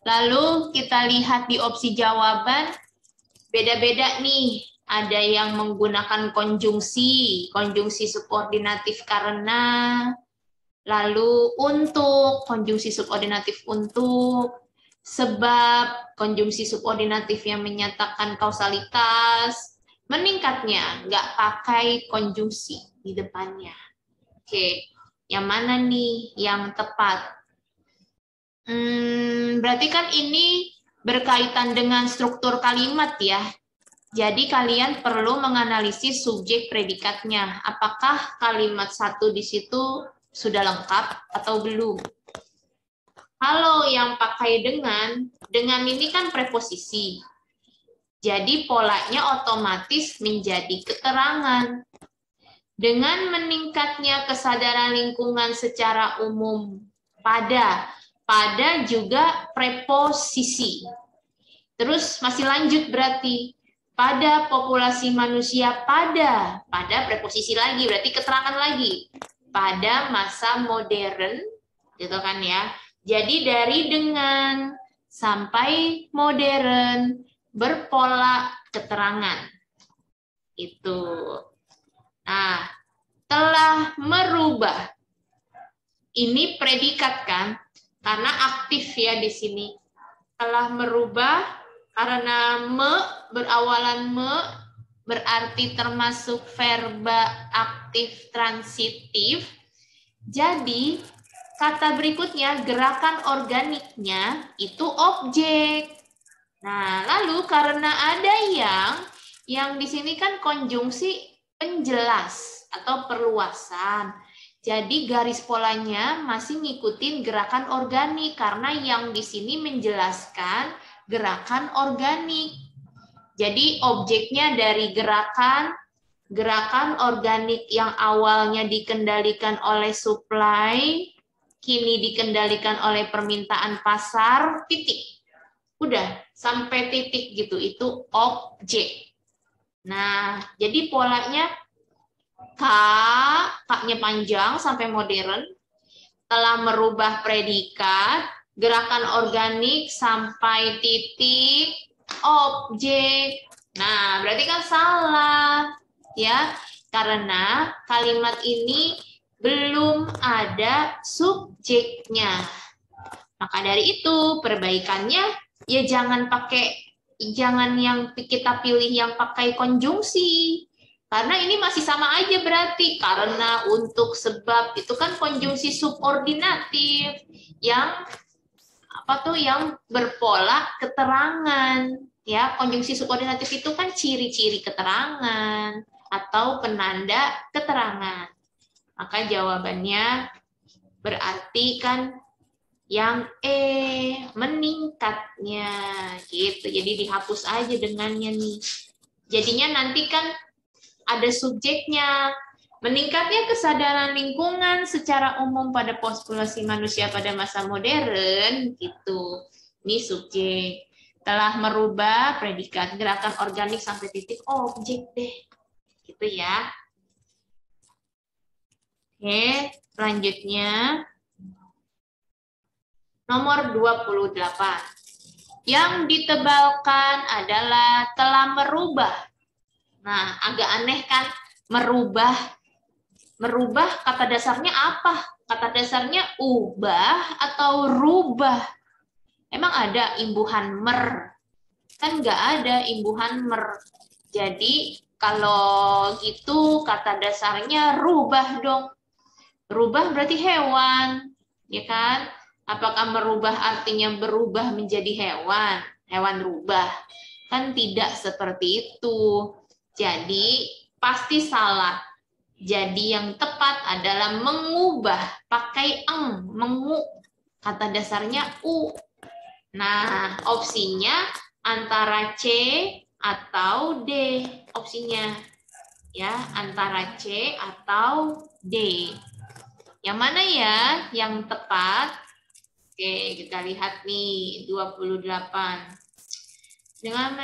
[SPEAKER 1] Lalu kita lihat di opsi jawaban, beda-beda nih. Ada yang menggunakan konjungsi subordinatif karena, lalu untuk, konjungsi subordinatif untuk, sebab, konjungsi subordinatif yang menyatakan kausalitas, meningkatnya, nggak pakai konjungsi di depannya. Oke, yang mana nih yang tepat? Berarti kan ini berkaitan dengan struktur kalimat ya. Jadi kalian perlu menganalisis subjek predikatnya. Apakah kalimat satu di situ sudah lengkap atau belum? Kalau yang pakai dengan ini kan preposisi. Jadi polanya otomatis menjadi keterangan. Dengan meningkatnya kesadaran lingkungan secara umum pada juga preposisi. Terus masih lanjut berarti pada populasi manusia pada preposisi lagi, berarti keterangan lagi. Pada masa modern, gitu kan ya. Jadi dari dengan sampai modern berpola keterangan. Itu. Nah, telah merubah. Ini predikat kan? Karena aktif ya di sini. Telah merubah karena berawalan berarti termasuk verba aktif transitif. Jadi kata berikutnya gerakan organiknya itu objek. Nah, lalu karena ada yang di sini kan konjungsi penjelas atau perluasan. Jadi garis polanya masih ngikutin gerakan organik karena yang di sini menjelaskan gerakan organik. Jadi objeknya dari gerakan organik yang awalnya dikendalikan oleh supply, kini dikendalikan oleh permintaan pasar, titik. Udah, sampai titik gitu, itu objek. Nah, jadi polanya K-nya panjang sampai modern, telah merubah predikat, gerakan organik sampai titik, objek. Nah, berarti kan salah, ya, karena kalimat ini belum ada subjeknya. Maka dari itu, perbaikannya ya jangan yang kita pilih yang pakai konjungsi. Karena ini masih sama aja berarti, karena, untuk, sebab, itu kan konjungsi subordinatif yang yang berpola keterangan. Ya, konjungsi subordinatif itu kan ciri-ciri keterangan atau penanda keterangan. Maka jawabannya berarti kan yang meningkatnya gitu. Jadi dihapus aja dengannya nih. Jadinya nanti kan ada subjeknya. Meningkatnya kesadaran lingkungan secara umum pada populasi manusia pada masa modern, gitu. Ini subjek. Telah merubah predikat gerakan organik sampai titik objek deh. Gitu ya. Oke, selanjutnya. Nomor 28. Yang ditebalkan adalah telah merubah. Nah, agak aneh kan? Merubah. Merubah kata dasarnya apa? Kata dasarnya ubah atau rubah? Emang ada imbuhan mer? Kan nggak ada imbuhan mer. Jadi kalau gitu kata dasarnya rubah dong. Rubah berarti hewan, ya kan? Apakah merubah artinya berubah menjadi hewan? Hewan rubah. Kan tidak seperti itu. Jadi pasti salah. Jadi yang tepat adalah mengubah pakai mengu. Kata dasarnya u. Nah, opsinya antara C atau D. Opsinya ya, antara C atau D. Yang mana ya yang tepat? Oke, kita lihat nih 28. Dengan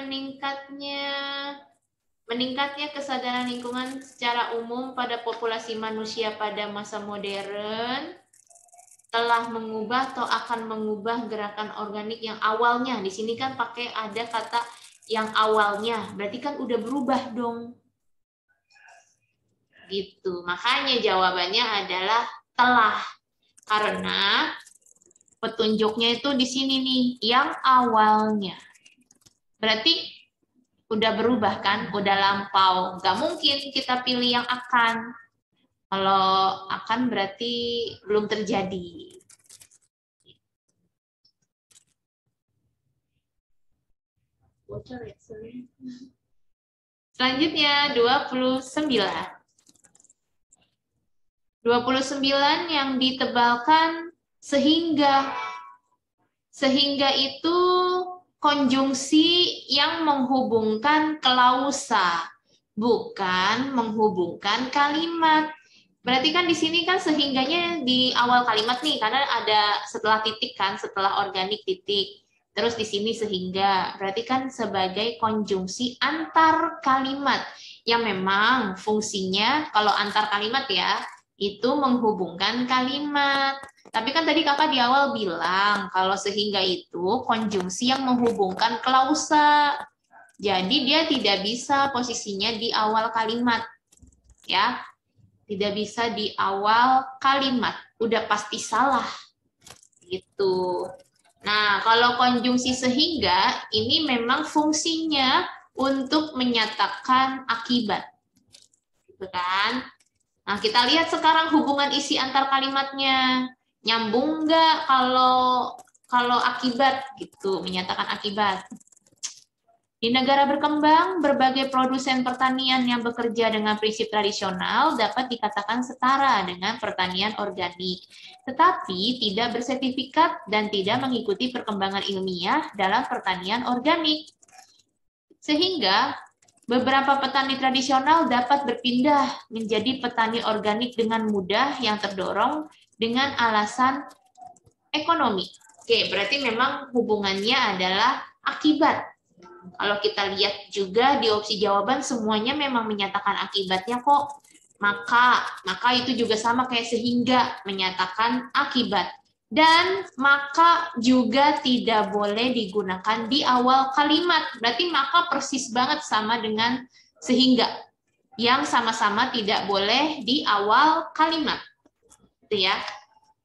[SPEAKER 1] meningkatnya kesadaran lingkungan secara umum pada populasi manusia pada masa modern telah mengubah atau akan mengubah gerakan organik yang awalnya. Di sini kan pakai ada kata yang awalnya, berarti kan udah berubah dong. Gitu. Makanya jawabannya adalah telah. Karena petunjuknya itu di sini nih, yang awalnya. Berarti udah berubah kan, udah lampau. Nggak mungkin kita pilih yang akan. Kalau akan berarti belum terjadi. Selanjutnya 29. 29 yang ditebalkan sehingga itu konjungsi yang menghubungkan klausa, bukan menghubungkan kalimat. Berarti kan di sini kan sehingganya di awal kalimat nih, karena ada setelah titik kan, setelah organik titik. Terus di sini sehingga, berarti kan sebagai konjungsi antar kalimat yang memang fungsinya kalau antar kalimat ya, itu menghubungkan kalimat. Tapi kan tadi Kakak di awal bilang kalau sehingga itu konjungsi yang menghubungkan klausa. Jadi dia tidak bisa posisinya di awal kalimat. Ya. Tidak bisa di awal kalimat. Udah pasti salah. Gitu. Nah, kalau konjungsi sehingga ini memang fungsinya untuk menyatakan akibat. Gitu kan? Nah, kita lihat sekarang hubungan isi antar kalimatnya. Nyambung nggak kalau akibat gitu, menyatakan akibat. Di negara berkembang, berbagai produsen pertanian yang bekerja dengan prinsip tradisional dapat dikatakan setara dengan pertanian organik, tetapi tidak bersertifikat dan tidak mengikuti perkembangan ilmiah dalam pertanian organik. Sehingga beberapa petani tradisional dapat berpindah menjadi petani organik dengan mudah yang terdorong dengan alasan ekonomi. Oke, berarti memang hubungannya adalah akibat. Kalau kita lihat juga di opsi jawaban semuanya memang menyatakan akibatnya kok. Maka itu juga sama kayak sehingga menyatakan akibat. Dan maka juga tidak boleh digunakan di awal kalimat. Berarti maka persis banget sama dengan sehingga. Yang sama-sama tidak boleh di awal kalimat. Itu ya.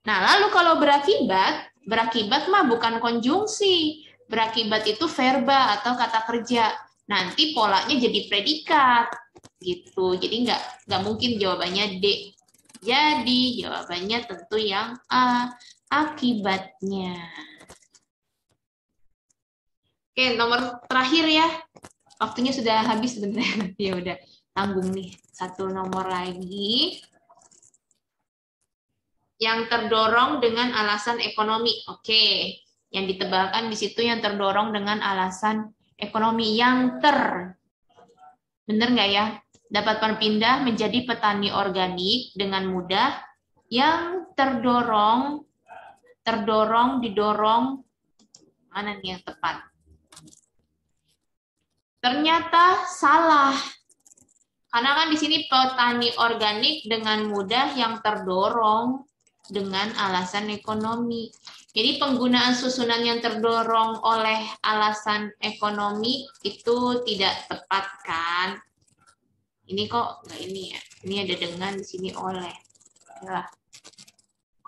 [SPEAKER 1] Nah, lalu kalau berakibat mah bukan konjungsi. Berakibat itu verba atau kata kerja. Nanti polanya jadi predikat gitu. Jadi nggak mungkin jawabannya D. Jadi jawabannya tentu yang A, akibatnya. Oke, nomor terakhir ya. Waktunya sudah habis sebenarnya. Ya udah, tanggung nih. Satu nomor lagi. Yang terdorong dengan alasan ekonomi. Oke. Yang ditebalkan di situ yang terdorong dengan alasan ekonomi. Bener nggak ya? Dapat berpindah menjadi petani organik dengan mudah. Yang didorong, mana nih yang tepat? Ternyata salah. Karena kan di sini petani organik dengan mudah yang terdorong dengan alasan ekonomi. Jadi penggunaan susunan yang terdorong oleh alasan ekonomi itu tidak tepat kan? Ini kok nggak ini ya? Ini ada dengan di sini oleh. Ya.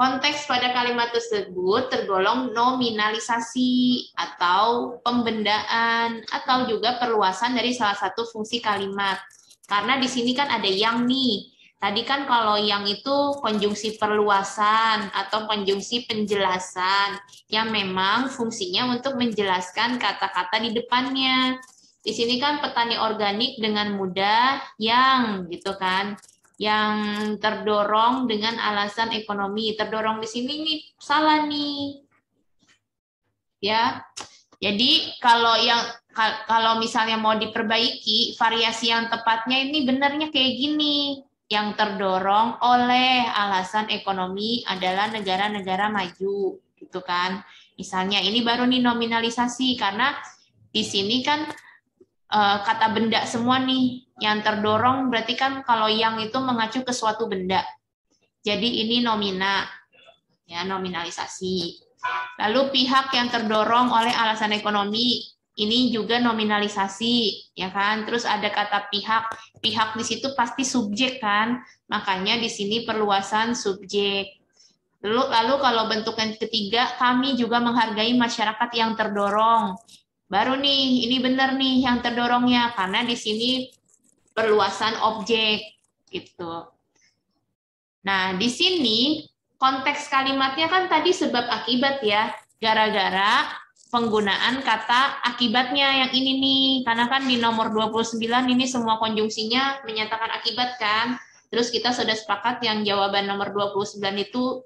[SPEAKER 1] Konteks pada kalimat tersebut tergolong nominalisasi atau pembendaan atau juga perluasan dari salah satu fungsi kalimat. Karena di sini kan ada yang nih. Tadi kan kalau yang itu konjungsi perluasan atau konjungsi penjelasan yang memang fungsinya untuk menjelaskan kata-kata di depannya. Di sini kan petani organik dengan mudah yang gitu kan, yang terdorong dengan alasan ekonomi. Terdorong di sini nih salah nih. Ya. Jadi kalau misalnya mau diperbaiki, variasi yang tepatnya ini benarnya kayak gini. Yang terdorong oleh alasan ekonomi adalah negara-negara maju, gitu kan. Misalnya ini baru nih nominalisasi karena di sini kan kata benda semua nih. Yang terdorong berarti kan kalau yang itu mengacu ke suatu benda. Jadi ini nomina, ya nominalisasi. Lalu pihak yang terdorong oleh alasan ekonomi, ini juga nominalisasi, ya kan? Terus ada kata pihak, pihak di situ pasti subjek kan? Makanya di sini perluasan subjek. Lalu kalau bentuk yang ketiga, kami juga menghargai masyarakat yang terdorong. Baru nih, ini benar nih yang terdorongnya karena di sini perluasan objek gitu. Nah, di sini konteks kalimatnya kan tadi sebab akibat ya, gara-gara penggunaan kata akibatnya yang ini nih, karena kan di nomor 29 ini semua konjungsinya menyatakan akibat kan, terus kita sudah sepakat yang jawaban nomor 29 itu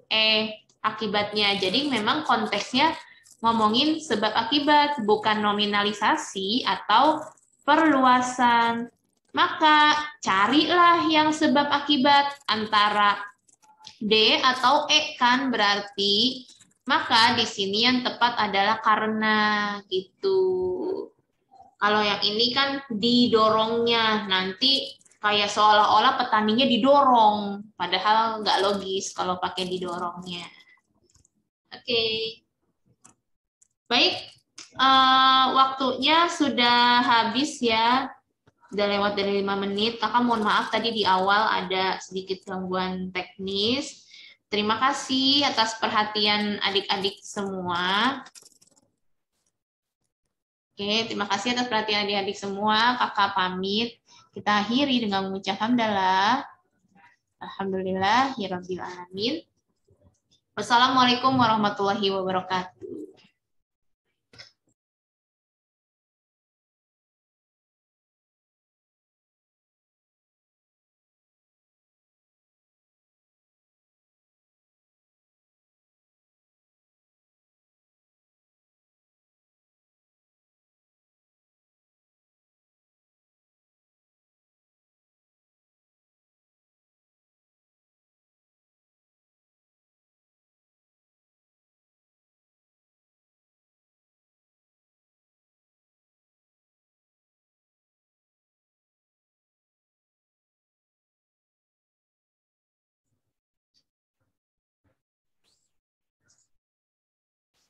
[SPEAKER 1] akibatnya, jadi memang konteksnya ngomongin sebab akibat, bukan nominalisasi atau perluasan. Maka carilah yang sebab akibat antara D atau E kan berarti, maka di sini yang tepat adalah karena gitu. Kalau yang ini kan didorongnya, nanti kayak seolah-olah petaninya didorong, padahal nggak logis kalau pakai didorongnya. Oke. Baik, waktunya sudah habis ya. Udah lewat dari 5 menit. Kakak mohon maaf tadi di awal ada sedikit gangguan teknis. Terima kasih atas perhatian adik-adik semua. Oke, terima kasih atas perhatian adik-adik semua. Kakak pamit. Kita akhiri dengan mengucap hamdalah. Alhamdulillahirabbil alamin. Wassalamualaikum warahmatullahi wabarakatuh.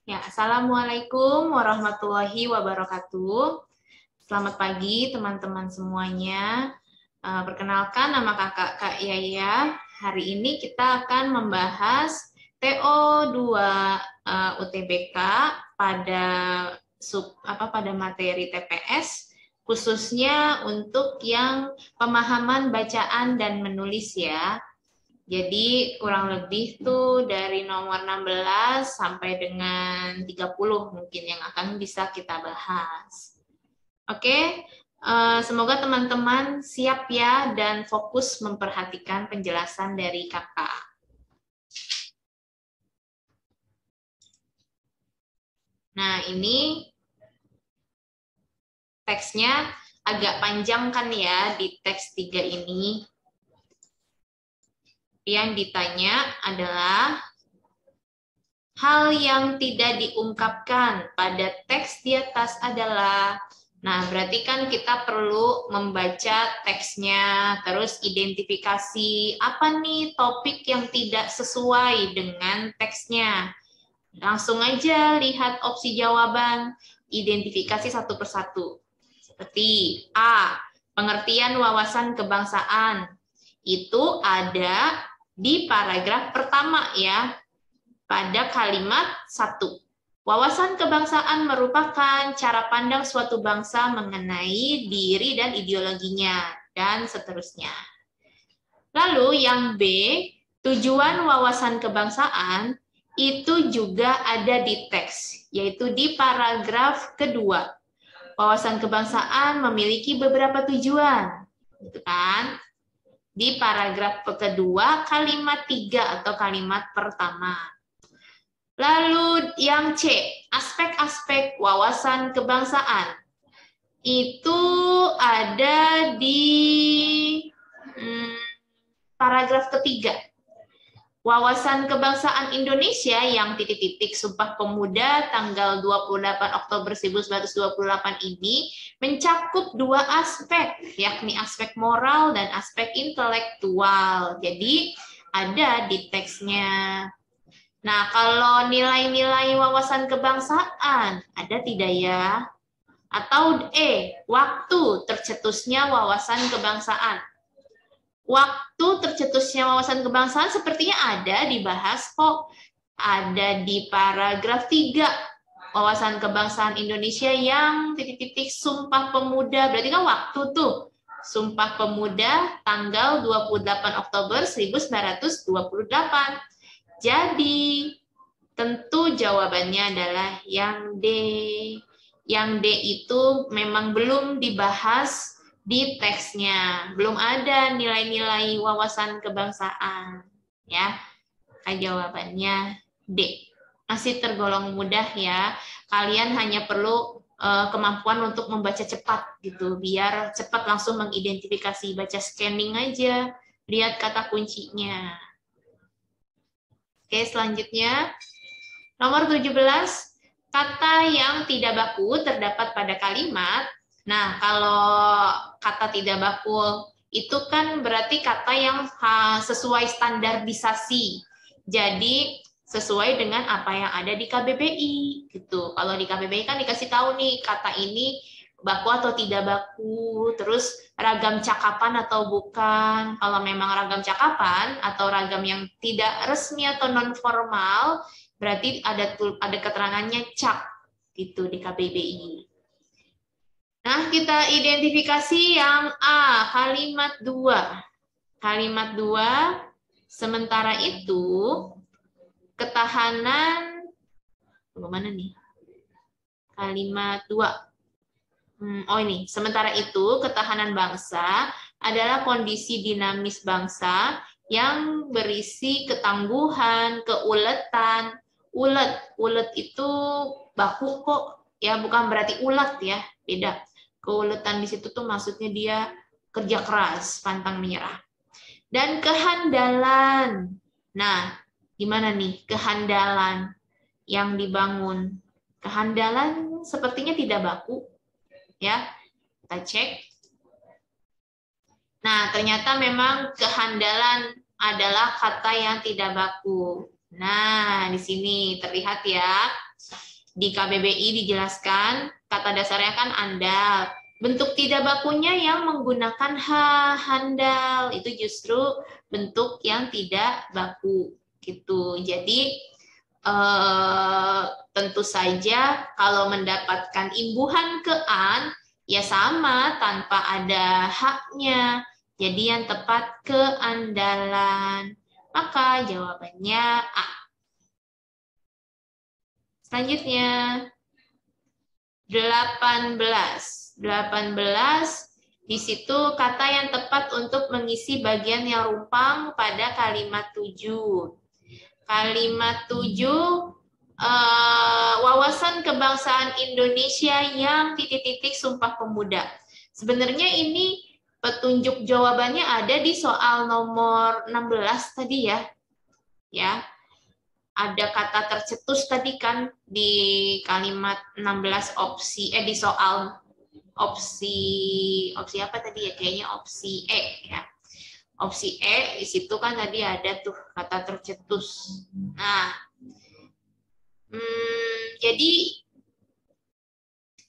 [SPEAKER 1] Ya, Assalamualaikum warahmatullahi wabarakatuh. Selamat pagi teman-teman semuanya. Perkenalkan nama kakak Kak Yaya. Hari ini kita akan membahas TO2 UTBK pada pada materi TPS, khususnya untuk yang pemahaman bacaan dan menulis ya. Jadi kurang lebih tuh dari nomor 16 sampai dengan 30 mungkin yang akan bisa kita bahas. Oke, semoga teman-teman siap ya dan fokus memperhatikan penjelasan dari kakak. Nah, ini teksnya agak panjang kan ya di teks 3 ini. Yang ditanya adalah hal yang tidak diungkapkan pada teks di atas adalah, nah berarti kan kita perlu membaca teksnya, terus identifikasi apa nih topik yang tidak sesuai dengan teksnya. Langsung aja lihat opsi jawaban, identifikasi satu persatu. Seperti A, pengertian wawasan kebangsaan. Itu ada di paragraf pertama ya. pada kalimat 1. Wawasan kebangsaan merupakan cara pandang suatu bangsa mengenai diri dan ideologinya, dan seterusnya. Lalu yang B, tujuan wawasan kebangsaan itu juga ada di teks, yaitu di paragraf kedua. Wawasan kebangsaan memiliki beberapa tujuan, gitu kan? Di paragraf kedua, kalimat 3 atau kalimat pertama. Lalu yang C, aspek-aspek wawasan kebangsaan. Itu ada di paragraf ketiga. Wawasan kebangsaan Indonesia yang titik-titik Sumpah Pemuda tanggal 28 Oktober 1928 ini mencakup dua aspek, yakni aspek moral dan aspek intelektual. Jadi ada di teksnya. Nah, kalau nilai-nilai wawasan kebangsaan, ada tidak ya? Atau waktu tercetusnya wawasan kebangsaan. Waktu tercetusnya wawasan kebangsaan sepertinya ada dibahas kok. Ada di paragraf 3. Wawasan kebangsaan Indonesia yang titik-titik Sumpah Pemuda. Berarti kan waktu tuh. Sumpah Pemuda tanggal 28 Oktober 1928. Jadi, tentu jawabannya adalah yang D. Yang D itu memang belum dibahas di teksnya. Belum ada nilai-nilai wawasan kebangsaan. Ya, jawabannya D. Masih tergolong mudah ya. Kalian hanya perlu kemampuan untuk membaca cepat gitu, biar cepat langsung mengidentifikasi, baca scanning aja, lihat kata kuncinya. Oke, selanjutnya nomor 17, kata yang tidak baku terdapat pada kalimat. Nah, kalau kata tidak baku itu kan berarti kata yang sesuai standarisasi. Jadi sesuai dengan apa yang ada di KBBI gitu. Kalau di KBBI kan dikasih tahu nih kata ini baku atau tidak baku, terus ragam cakapan atau bukan. Kalau memang ragam cakapan atau ragam yang tidak resmi atau non formal, berarti ada keterangannya cak gitu di KBBI. Nah, kita identifikasi yang A, kalimat 2. Kalimat 2, sementara itu ketahanan, bagaimana nih? Kalimat 2. Oh ini, sementara itu ketahanan bangsa adalah kondisi dinamis bangsa yang berisi ketangguhan, keuletan. Ulet itu baku kok, ya bukan berarti ulet ya, beda. Keuletan di situ tuh maksudnya dia kerja keras, pantang menyerah. Dan kehandalan. Nah, gimana nih kehandalan yang dibangun? Kehandalan sepertinya tidak baku. Ya, kita cek. Nah, ternyata memang kehandalan adalah kata yang tidak baku. Nah, di sini terlihat ya, di KBBI dijelaskan kata dasarnya kan andal. Bentuk tidak bakunya yang menggunakan handal itu justru bentuk yang tidak baku gitu. Jadi tentu saja kalau mendapatkan imbuhan ke-an, ya sama tanpa ada haknya. Jadi yang tepat keandalan. Maka jawabannya A. Selanjutnya, 18. Di situ kata yang tepat untuk mengisi bagian yang rumpang pada kalimat 7. Kalimat 7, wawasan kebangsaan Indonesia yang titik-titik Sumpah Pemuda. Sebenarnya ini petunjuk jawabannya ada di soal nomor 16 tadi ya. Ya. Ada kata tercetus tadi kan di kalimat 16 opsi di soal opsi apa tadi ya? Kayaknya opsi E ya. Opsi E, di situ kan tadi ada tuh kata tercetus. Nah, jadi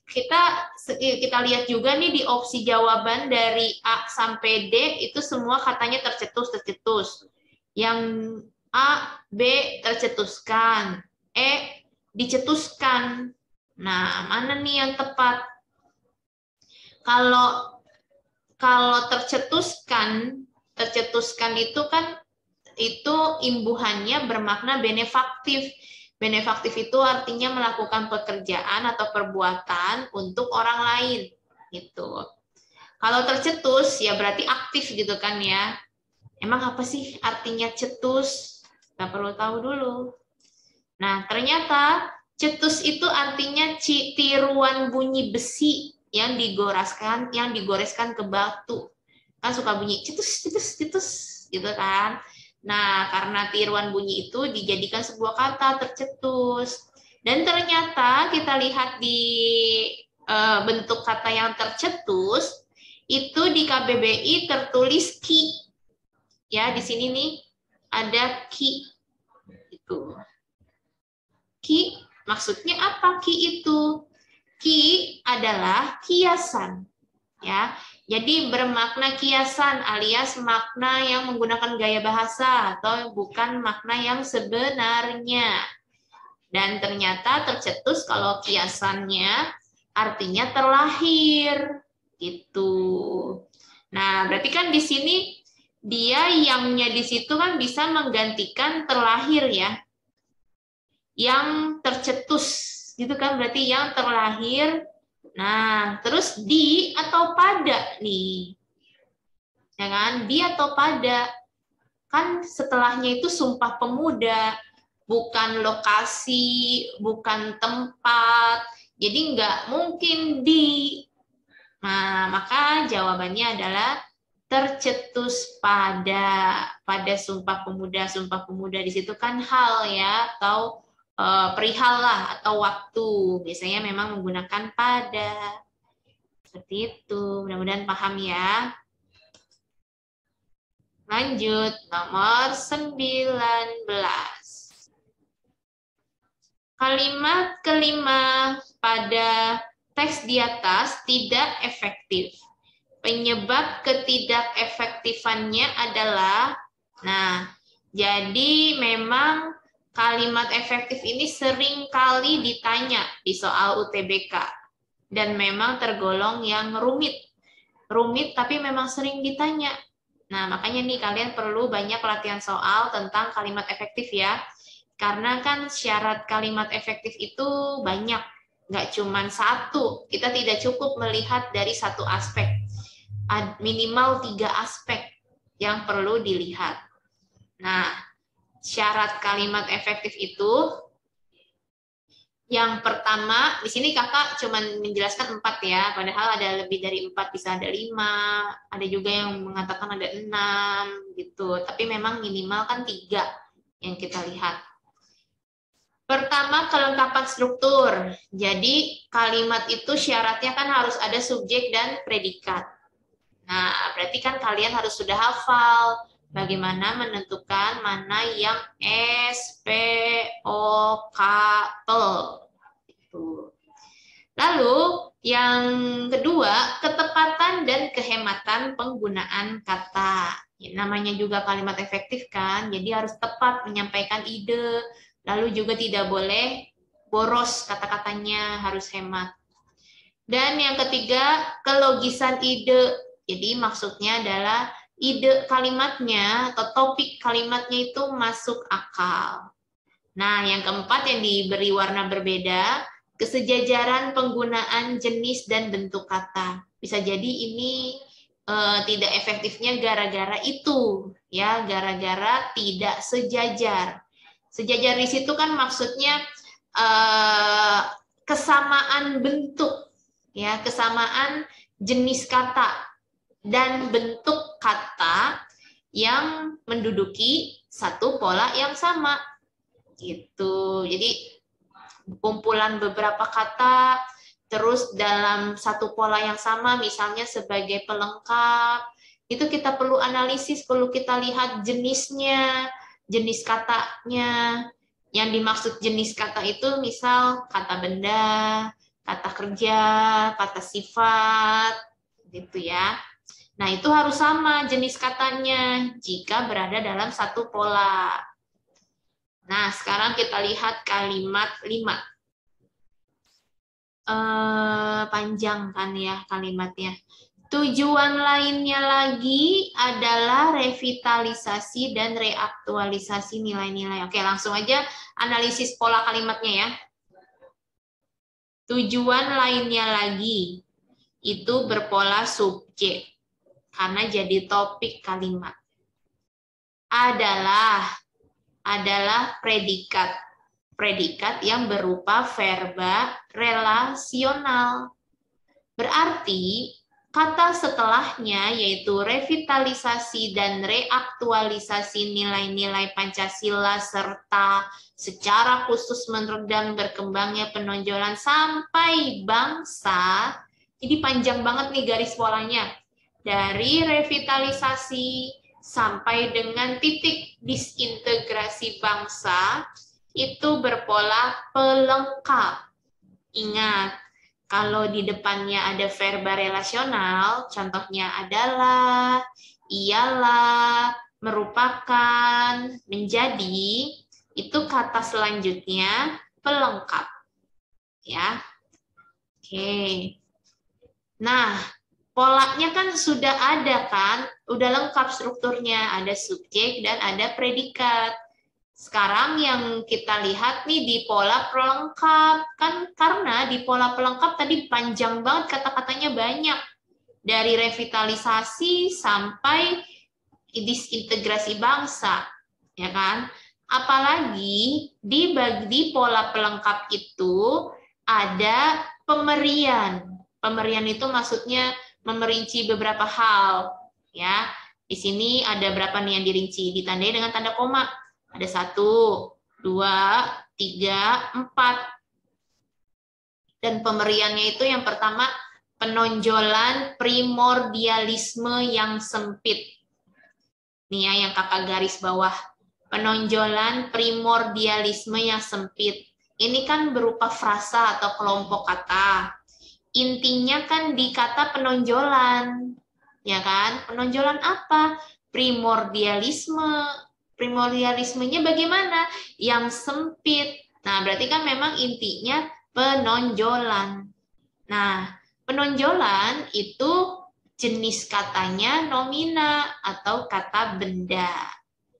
[SPEAKER 1] kita lihat juga nih di opsi jawaban dari A sampai D itu semua katanya tercetus. Yang A, B tercetuskan, E dicetuskan. Nah, mana nih yang tepat? Kalau tercetuskan itu kan itu imbuhannya bermakna benefaktif. Benefaktif itu artinya melakukan pekerjaan atau perbuatan untuk orang lain gitu. Kalau tercetus ya berarti aktif gitu kan ya. Emang apa sih artinya cetus? Kita perlu tahu dulu. Nah, ternyata cetus itu artinya tiruan bunyi besi yang digoreskan ke batu. Kan suka bunyi cetus cetus cetus gitu kan. Nah, karena tiruan bunyi itu dijadikan sebuah kata tercetus. Dan ternyata kita lihat di bentuk kata yang tercetus itu di KBBI tertulis ki. Ya, di sini nih ada ki. Itu. Ki, maksudnya apa ki itu? Ki adalah kiasan. Ya, jadi bermakna kiasan alias makna yang menggunakan gaya bahasa atau bukan makna yang sebenarnya. Dan ternyata tercetus kalau kiasannya artinya terlahir gitu. Nah, berarti kan di sini dia yangnya di situ kan bisa menggantikan terlahir ya. Yang tercetus gitu kan berarti yang terlahir. Nah, terus di atau pada nih. Ya kan? Di atau pada. Kan setelahnya itu Sumpah Pemuda, bukan lokasi, bukan tempat. Jadi nggak mungkin di. Nah, maka jawabannya adalah tercetus pada Sumpah Pemuda. Sumpah Pemuda di situ kan hal ya atau perihal lah atau waktu. Biasanya memang menggunakan pada. Seperti itu. Mudah-mudahan paham ya. Lanjut, nomor 19. Kalimat kelima pada teks di atas tidak efektif. Penyebab ketidakefektifannya adalah, nah, jadi memang kalimat efektif ini sering kali ditanya di soal UTBK dan memang tergolong yang rumit. Rumit tapi memang sering ditanya. Nah, makanya nih kalian perlu banyak latihan soal tentang kalimat efektif ya. Karena kan syarat kalimat efektif itu banyak, nggak cuma satu. Kita tidak cukup melihat dari satu aspek. Minimal 3 aspek yang perlu dilihat. Nah, syarat kalimat efektif itu yang pertama, di sini kakak cuma menjelaskan 4 ya, padahal ada lebih dari 4, bisa ada 5, ada juga yang mengatakan ada 6 gitu. Tapi memang minimal kan 3 yang kita lihat. Pertama, kelengkapan struktur. Jadi kalimat itu syaratnya kan harus ada subjek dan predikat. Nah, berarti kan kalian harus sudah hafal bagaimana menentukan mana yang S, P, O, K, T. Lalu, yang kedua, ketepatan dan kehematan penggunaan kata. Ya, namanya juga kalimat efektif kan, jadi harus tepat menyampaikan ide, lalu juga tidak boleh boros kata-katanya, harus hemat. Dan yang ketiga, kelogisan ide. Jadi maksudnya adalah ide kalimatnya atau topik kalimatnya itu masuk akal. Nah, yang keempat yang diberi warna berbeda, kesejajaran penggunaan jenis dan bentuk kata. Bisa jadi ini tidak efektifnya gara-gara itu, ya, gara-gara tidak sejajar. Sejajar di situ kan maksudnya kesamaan bentuk, ya, kesamaan jenis kata dan bentuk kata yang menduduki satu pola yang sama. Gitu. Jadi kumpulan beberapa kata terus dalam satu pola yang sama, misalnya sebagai pelengkap, itu kita perlu analisis, perlu kita lihat jenisnya, jenis katanya. Yang dimaksud jenis kata itu misal kata benda, kata kerja, kata sifat, gitu ya. Nah, itu harus sama jenis katanya jika berada dalam satu pola. Nah, sekarang kita lihat kalimat 5. Panjang kan ya kalimatnya. Tujuan lainnya lagi adalah revitalisasi dan reaktualisasi nilai-nilai. Oke, langsung aja analisis pola kalimatnya ya. Tujuan lainnya lagi itu berpola subjek karena jadi topik kalimat. Adalah predikat yang berupa verba relasional. Berarti kata setelahnya yaitu revitalisasi dan reaktualisasi nilai-nilai Pancasila serta secara khusus meredam berkembangnya penonjolan sampai bangsa. Jadi panjang banget nih garis polanya. Dari revitalisasi sampai dengan titik disintegrasi bangsa itu berpola pelengkap. Ingat, kalau di depannya ada verba relasional, contohnya adalah, ialah, merupakan, menjadi, itu kata selanjutnya pelengkap. Ya. Oke. Nah, polanya kan sudah ada kan? Udah lengkap strukturnya, ada subjek dan ada predikat. Sekarang yang kita lihat nih di pola pelengkap, kan karena di pola pelengkap tadi panjang banget kata-katanya banyak. Dari revitalisasi sampai disintegrasi bangsa, ya kan? Apalagi di pola pelengkap itu ada pemerian. Pemerian itu maksudnya memerinci beberapa hal, ya. Di sini ada berapa nih yang dirinci? Ditandai dengan tanda koma. Ada 1, 2, 3, 4. Dan pemberiannya itu yang pertama, penonjolan primordialisme yang sempit. Nih ya, yang kakak garis bawah. Penonjolan primordialisme yang sempit. Ini kan berupa frasa atau kelompok kata. Intinya kan di kata penonjolan. Ya kan? Penonjolan apa? Primordialisme. Primordialismenya bagaimana? Yang sempit. Nah, berarti kan memang intinya penonjolan. Nah, penonjolan itu jenis katanya nomina atau kata benda.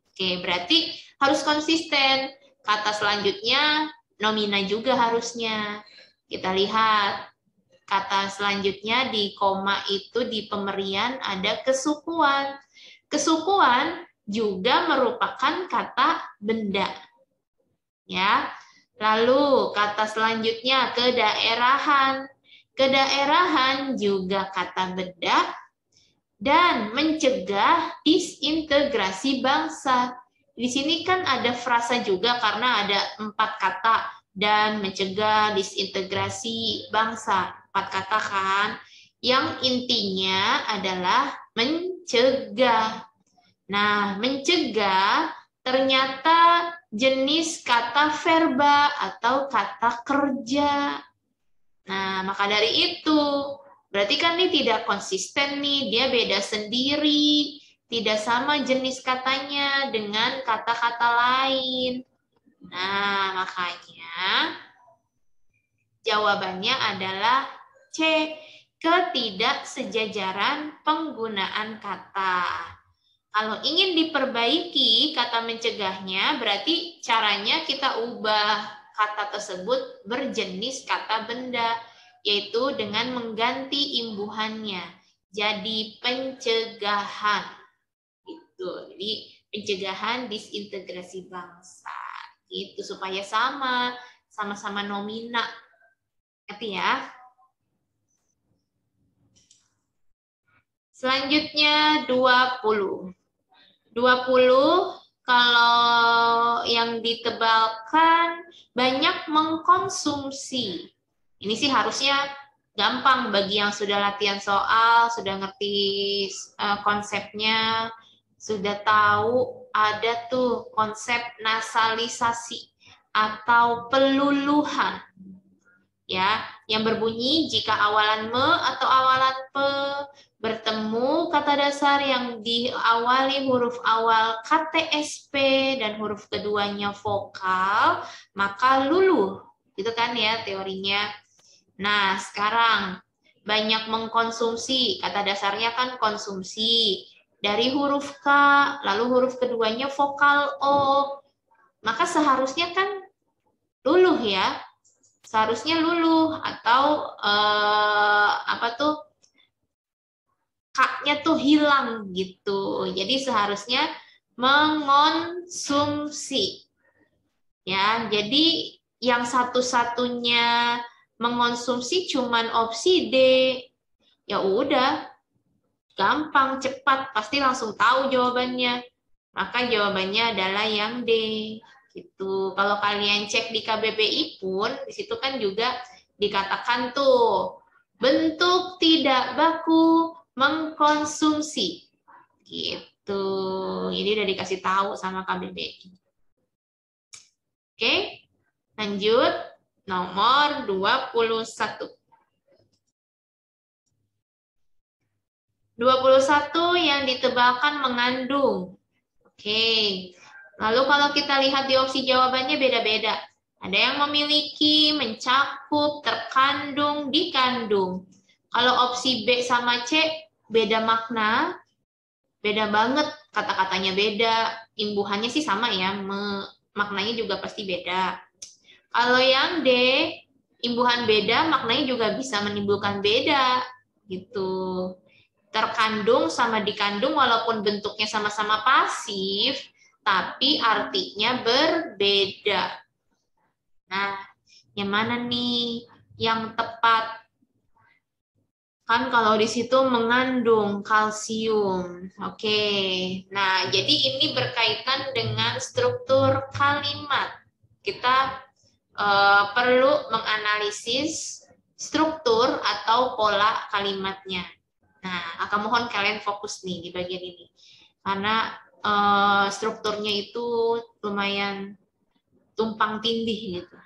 [SPEAKER 1] Oke, berarti harus konsisten. Kata selanjutnya nomina juga harusnya. Kita lihat. Kata selanjutnya di koma itu di pemberian ada kesukuan. Kesukuan juga merupakan kata benda. Ya. Lalu kata selanjutnya kedaerahan. Kedaerahan juga kata benda dan mencegah disintegrasi bangsa. Di sini kan ada frasa juga karena ada 4 kata dan mencegah disintegrasi bangsa. 4 kata kan. Yang intinya adalah mencegah. Nah, mencegah ternyata jenis kata verba atau kata kerja. Nah, maka dari itu, berarti kan ini tidak konsisten nih, dia beda sendiri, tidak sama jenis katanya dengan kata-kata lain. Nah, makanya jawabannya adalah C, ketidaksejajaran penggunaan kata. Kalau ingin diperbaiki kata mencegahnya, berarti caranya kita ubah kata tersebut berjenis kata benda, yaitu dengan mengganti imbuhannya. Jadi pencegahan. Itu. Jadi pencegahan disintegrasi bangsa. Itu supaya sama-sama nomina. Ngerti ya? Selanjutnya 20. 20 kalau yang ditebalkan banyak mengkonsumsi. Ini sih harusnya gampang bagi yang sudah latihan soal, sudah ngerti konsepnya, sudah tahu ada tuh konsep nasalisasi atau peluluhan. ya, yang berbunyi jika awalan me atau awalan pe bertemu kata dasar yang diawali huruf awal KTSP dan huruf keduanya vokal, maka luluh. Gitu kan ya teorinya. Nah, sekarang banyak mengkonsumsi, kata dasarnya kan konsumsi. Dari huruf K, lalu huruf keduanya vokal O. Maka seharusnya kan luluh ya. Seharusnya luluh atau apa tuh? K-nya tuh hilang gitu. Jadi seharusnya mengonsumsi. Ya, jadi yang satu-satunya mengonsumsi cuman opsi D. Ya udah, gampang, cepat, pasti langsung tahu jawabannya. Maka jawabannya adalah yang D. Gitu. Kalau kalian cek di KBBI pun, di situ kan juga dikatakan tuh, bentuk tidak baku mengkonsumsi. Gitu. Jadi udah dikasih tahu sama KBBI. Oke, lanjut. Nomor 21. 21 yang ditebalkan mengandung. Oke. Lalu kalau kita lihat di opsi jawabannya beda-beda. Ada yang memiliki, mencakup, terkandung, dikandung. Kalau opsi B sama C beda makna, beda banget, kata-katanya beda, imbuhannya sih sama ya, maknanya juga pasti beda. Kalau yang D, imbuhan beda, maknanya juga bisa menimbulkan beda, gitu. Terkandung sama dikandung walaupun bentuknya sama-sama pasif, tapi artinya berbeda. Nah, yang mana nih yang tepat? Kan kalau di situ mengandung kalsium. Oke. Nah, jadi ini berkaitan dengan struktur kalimat. Kita perlu menganalisis struktur atau pola kalimatnya. Nah, akan mohon kalian fokus nih di bagian ini. Karena strukturnya itu lumayan tumpang tindih gitu.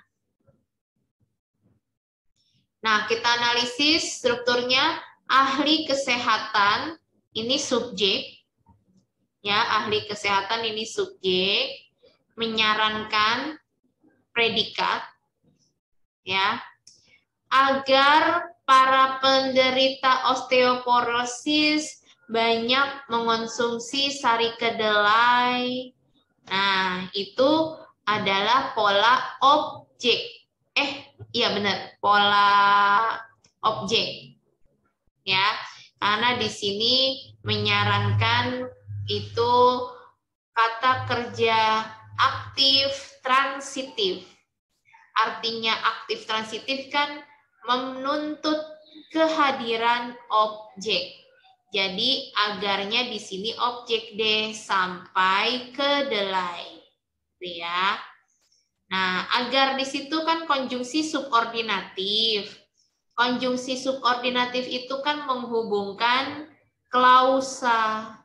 [SPEAKER 1] Nah, kita analisis strukturnya. Ahli kesehatan ini subjek. Ya, ahli kesehatan ini subjek, menyarankan predikat ya, agar para penderita osteoporosis banyak mengonsumsi sari kedelai. Nah, itu adalah pola objek. Iya benar, pola objek. Ya, karena di sini menyarankan itu kata kerja aktif transitif. Artinya aktif transitif kan menuntut kehadiran objek. Jadi agarnya di sini objek D sampai kedelai. Ya. Nah, agar di situ kan konjungsi subordinatif. Konjungsi subordinatif itu kan menghubungkan klausa.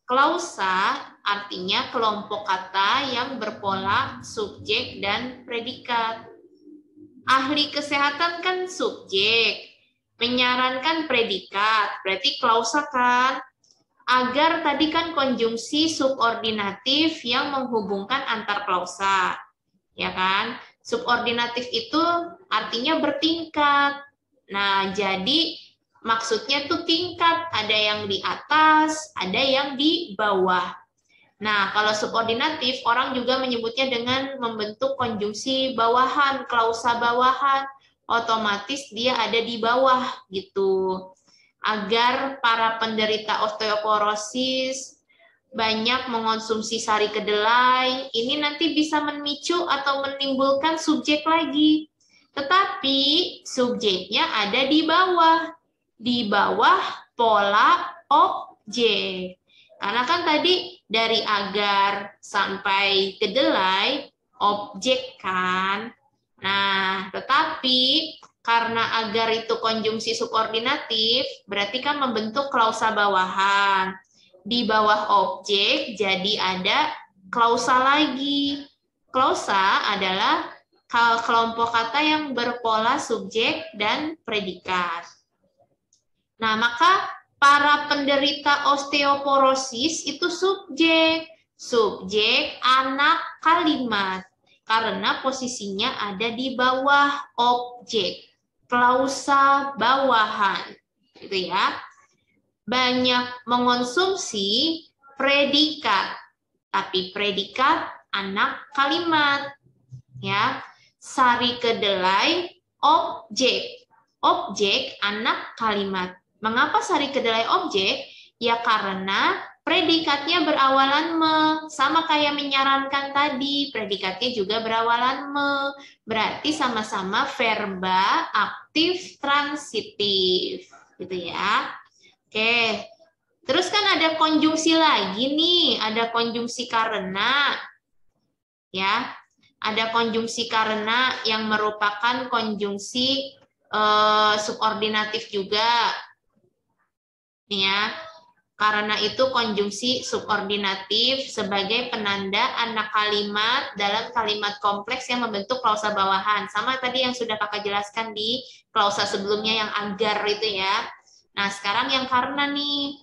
[SPEAKER 1] Klausa artinya kelompok kata yang berpola subjek dan predikat. Ahli kesehatan kan subjek, menyarankan predikat, berarti klausa kan? Agar tadi kan konjungsi subordinatif yang menghubungkan antar klausa. Ya kan? Subordinatif itu artinya bertingkat. Nah, jadi maksudnya tuh tingkat, ada yang di atas, ada yang di bawah. Nah, kalau subordinatif, orang juga menyebutnya dengan membentuk konjungsi bawahan, klausa bawahan, otomatis dia ada di bawah gitu. Agar para penderita osteoporosis banyak mengonsumsi sari kedelai, ini nanti bisa memicu atau menimbulkan subjek lagi. Tetapi subjeknya ada di bawah pola objek. Karena kan tadi dari agar sampai kedelai objek kan. Nah, tetapi karena agar itu konjungsi subordinatif, berarti kan membentuk klausa bawahan. Di bawah objek, jadi ada klausa lagi. Klausa adalah kelompok kata yang berpola subjek dan predikat. Nah, maka para penderita osteoporosis itu subjek anak kalimat karena posisinya ada di bawah objek, klausa bawahan, gitu ya. Banyak mengonsumsi predikat, tapi predikat anak kalimat, ya. Sari kedelai objek anak kalimat. Mengapa sari kedelai objek? Ya karena predikatnya berawalan me, sama kayak menyarankan tadi, predikatnya juga berawalan me. Berarti sama-sama verba aktif transitif, gitu ya. Oke. Terus kan ada konjungsi lagi nih, ada konjungsi karena. Ya. Ada konjungsi karena yang merupakan konjungsi subordinatif juga. Ya. Karena itu konjungsi subordinatif sebagai penanda anak kalimat dalam kalimat kompleks yang membentuk klausa bawahan. Sama tadi yang sudah Kakak jelaskan di klausa sebelumnya yang agar itu ya. Nah, sekarang yang karena nih.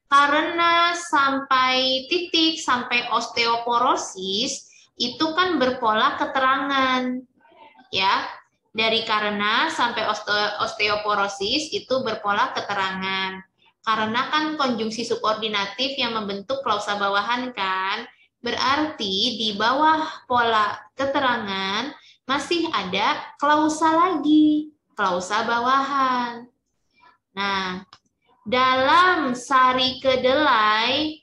[SPEAKER 1] Karena sampai titik, sampai osteoporosis, itu kan berpola keterangan. Ya, dari karena sampai osteoporosis itu berpola keterangan. Karena kan konjungsi subordinatif yang membentuk klausa bawahan kan, berarti di bawah pola keterangan masih ada klausa lagi, klausa bawahan. Nah, dalam sari kedelai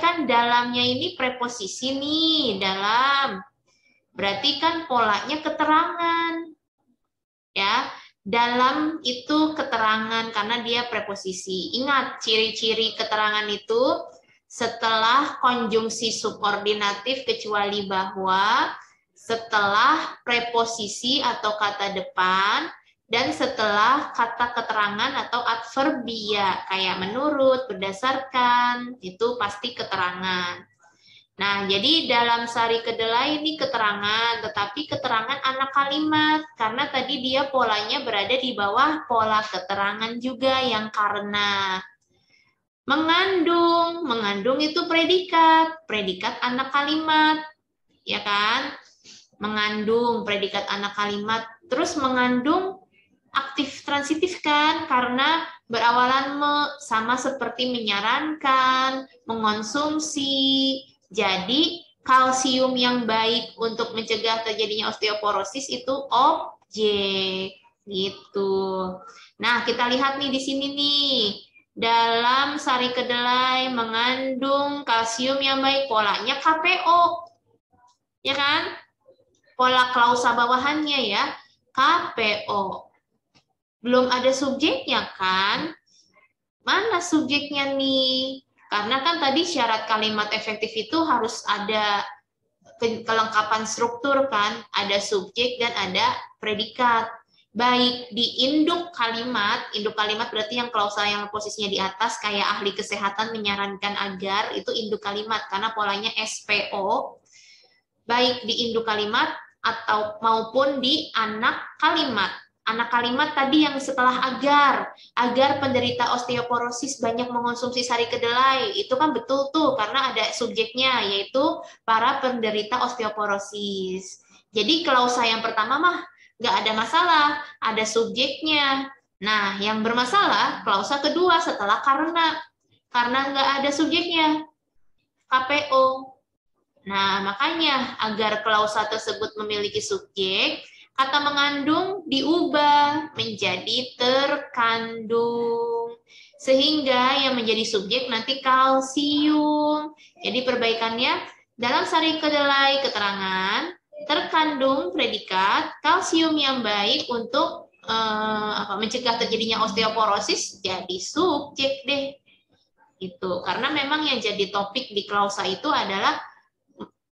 [SPEAKER 1] kan dalamnya ini preposisi nih, dalam. Berarti kan polanya keterangan. Ya, dalam itu keterangan karena dia preposisi. Ingat, ciri-ciri keterangan itu setelah konjungsi subordinatif kecuali bahwa, setelah preposisi atau kata depan, dan setelah kata keterangan atau adverbia, kayak menurut, berdasarkan, itu pasti keterangan. Nah, jadi dalam sari kedelai ini keterangan, tetapi keterangan anak kalimat, karena tadi dia polanya berada di bawah pola keterangan juga yang karena. Mengandung itu predikat anak kalimat, ya kan? Mengandung predikat anak kalimat, terus mengandung aktif transitif kan, karena berawalan sama seperti menyarankan, mengonsumsi. Jadi kalsium yang baik untuk mencegah terjadinya osteoporosis itu objek, gitu. Nah, kita lihat nih di sini nih. Dalam sari kedelai mengandung kalsium yang baik, polanya KPO. Ya kan? Pola klausa bawahannya ya, KPO. Belum ada subjeknya kan? Mana subjeknya nih? Karena kan tadi syarat kalimat efektif itu harus ada kelengkapan struktur kan? Ada subjek dan ada predikat. Baik di induk kalimat berarti yang klausa yang posisinya di atas kayak ahli kesehatan menyarankan agar, itu induk kalimat karena polanya SPO. Baik di induk kalimat atau maupun di anak kalimat. Anak kalimat tadi yang setelah agar penderita osteoporosis banyak mengonsumsi sari kedelai, itu kan betul tuh karena ada subjeknya yaitu para penderita osteoporosis. Jadi klausa yang pertama mah nggak ada masalah, ada subjeknya. Nah, yang bermasalah klausa kedua setelah karena nggak ada subjeknya, KPO. Nah, makanya agar klausa tersebut memiliki subjek, kata mengandung diubah menjadi terkandung. Sehingga yang menjadi subjek nanti kalsium. Jadi perbaikannya, dalam sari kedelai keterangan, terkandung predikat, kalsium yang baik untuk mencegah terjadinya osteoporosis, jadi subjek deh. Itu. Karena memang yang jadi topik di klausa itu adalah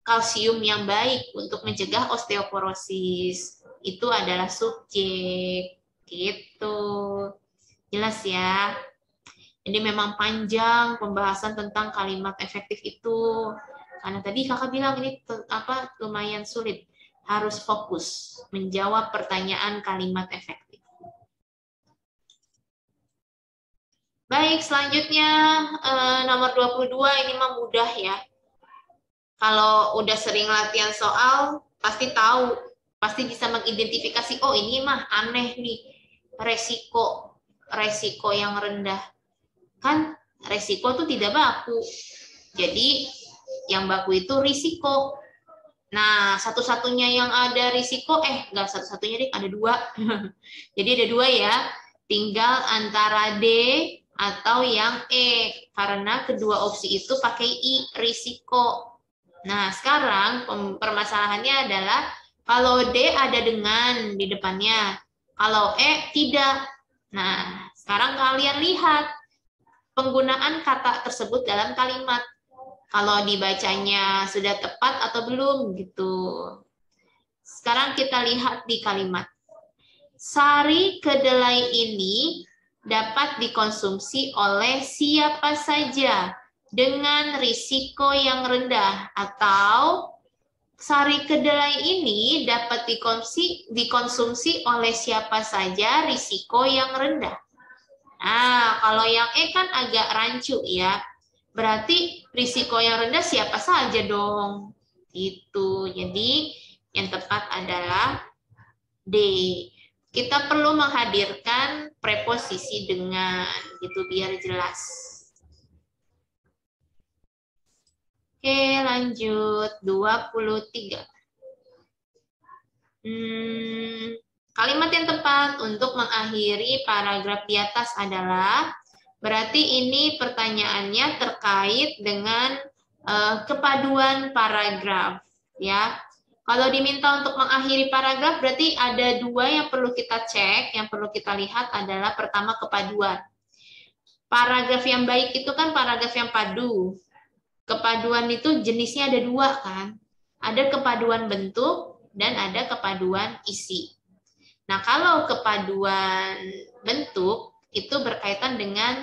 [SPEAKER 1] kalsium yang baik untuk mencegah osteoporosis. Itu adalah subjek. Gitu. Jelas ya? Jadi memang panjang pembahasan tentang kalimat efektif itu. Karena tadi kakak bilang ini lumayan sulit. Harus fokus menjawab pertanyaan kalimat efektif. Baik, selanjutnya nomor 22 ini mah mudah ya. Kalau udah sering latihan soal, pasti tahu, pasti bisa mengidentifikasi, oh ini mah aneh nih, resiko yang rendah. Kan resiko tuh tidak baku. Jadi yang baku itu risiko. Nah, satu-satunya yang ada risiko, nggak satu-satunya deh, ada 2. Jadi ada 2 ya, tinggal antara D atau yang E, karena kedua opsi itu pakai I, risiko. Nah, sekarang permasalahannya adalah kalau D ada dengan di depannya, kalau E tidak. Nah, sekarang kalian lihat penggunaan kata tersebut dalam kalimat. Kalau dibacanya sudah tepat atau belum gitu. Sekarang kita lihat di kalimat. Sari kedelai ini dapat dikonsumsi oleh siapa saja dengan risiko yang rendah, atau sari kedelai ini dapat dikonsumsi oleh siapa saja risiko yang rendah. Nah, kalau yang E kan agak rancu ya. Berarti risiko yang rendah siapa saja dong. Itu. Jadi yang tepat adalah D. Kita perlu menghadirkan preposisi dengan, gitu biar jelas. Oke, lanjut 23. Kalimat yang tepat untuk mengakhiri paragraf di atas adalah, berarti ini pertanyaannya terkait dengan kepaduan paragraf, ya. Kalau diminta untuk mengakhiri paragraf, berarti ada 2 yang perlu kita cek, yang perlu kita lihat adalah pertama kepaduan. Paragraf yang baik itu kan paragraf yang padu. Kepaduan itu jenisnya ada 2 kan. Ada kepaduan bentuk dan ada kepaduan isi. Nah, kalau kepaduan bentuk itu berkaitan dengan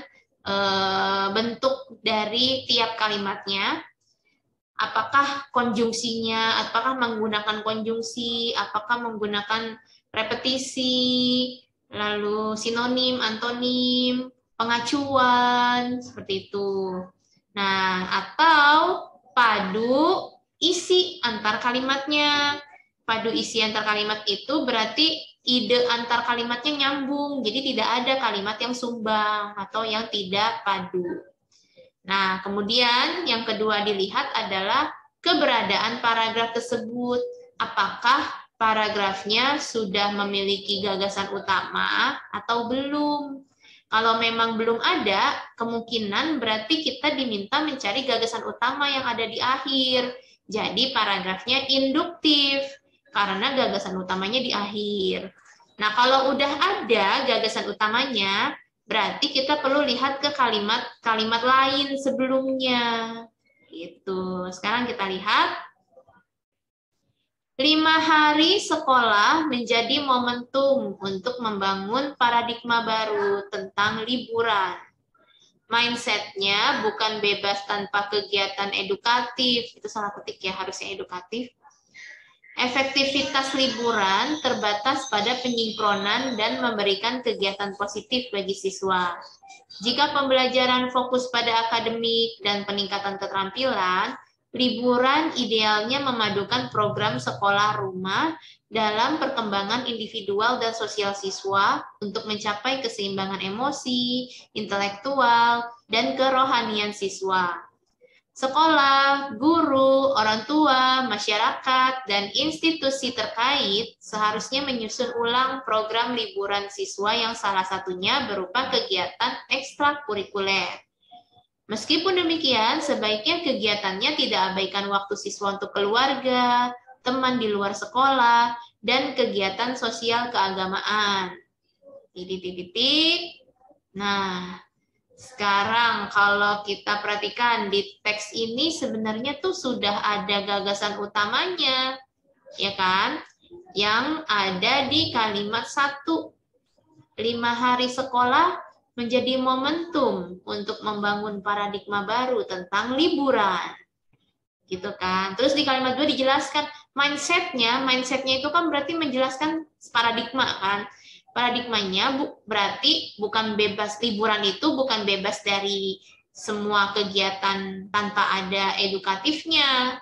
[SPEAKER 1] bentuk dari tiap kalimatnya, apakah konjungsinya, apakah menggunakan konjungsi, apakah menggunakan repetisi, lalu sinonim, antonim, pengacuan, seperti itu. Nah, atau padu isi antar kalimatnya. Padu isi antar kalimat itu berarti ide antar kalimatnya nyambung, jadi tidak ada kalimat yang sumbang atau yang tidak padu. Nah, kemudian yang kedua dilihat adalah keberadaan paragraf tersebut. Apakah paragrafnya sudah memiliki gagasan utama atau belum? Kalau memang belum ada, kemungkinan berarti kita diminta mencari gagasan utama yang ada di akhir. Jadi paragrafnya induktif, karena gagasan utamanya di akhir. Nah, kalau udah ada gagasan utamanya, berarti kita perlu lihat ke kalimat lain sebelumnya. Gitu. Sekarang kita lihat. 5 hari sekolah menjadi momentum untuk membangun paradigma baru tentang liburan. Mindset-nya bukan bebas tanpa kegiatan edukatif. Itu salah ketik ya, harusnya edukatif. Efektivitas liburan terbatas pada penyinkronan dan memberikan kegiatan positif bagi siswa. Jika pembelajaran fokus pada akademik dan peningkatan keterampilan, liburan idealnya memadukan program sekolah rumah dalam perkembangan individual dan sosial siswa untuk mencapai keseimbangan emosi, intelektual, dan kerohanian siswa. Sekolah, guru, orang tua, masyarakat, dan institusi terkait seharusnya menyusun ulang program liburan siswa yang salah satunya berupa kegiatan ekstrakurikuler. Meskipun demikian, sebaiknya kegiatannya tidak abaikan waktu siswa untuk keluarga, teman di luar sekolah, dan kegiatan sosial keagamaan. Nah, sekarang kalau kita perhatikan di teks ini sebenarnya tuh sudah ada gagasan utamanya, ya kan? Yang ada di kalimat 1. 5 hari sekolah menjadi momentum untuk membangun paradigma baru tentang liburan. gitu kan. Terus di kalimat 2 dijelaskan mindsetnya itu kan berarti menjelaskan paradigma kan. Paradigmanya berarti bukan bebas, liburan itu bukan bebas dari semua kegiatan tanpa ada edukatifnya.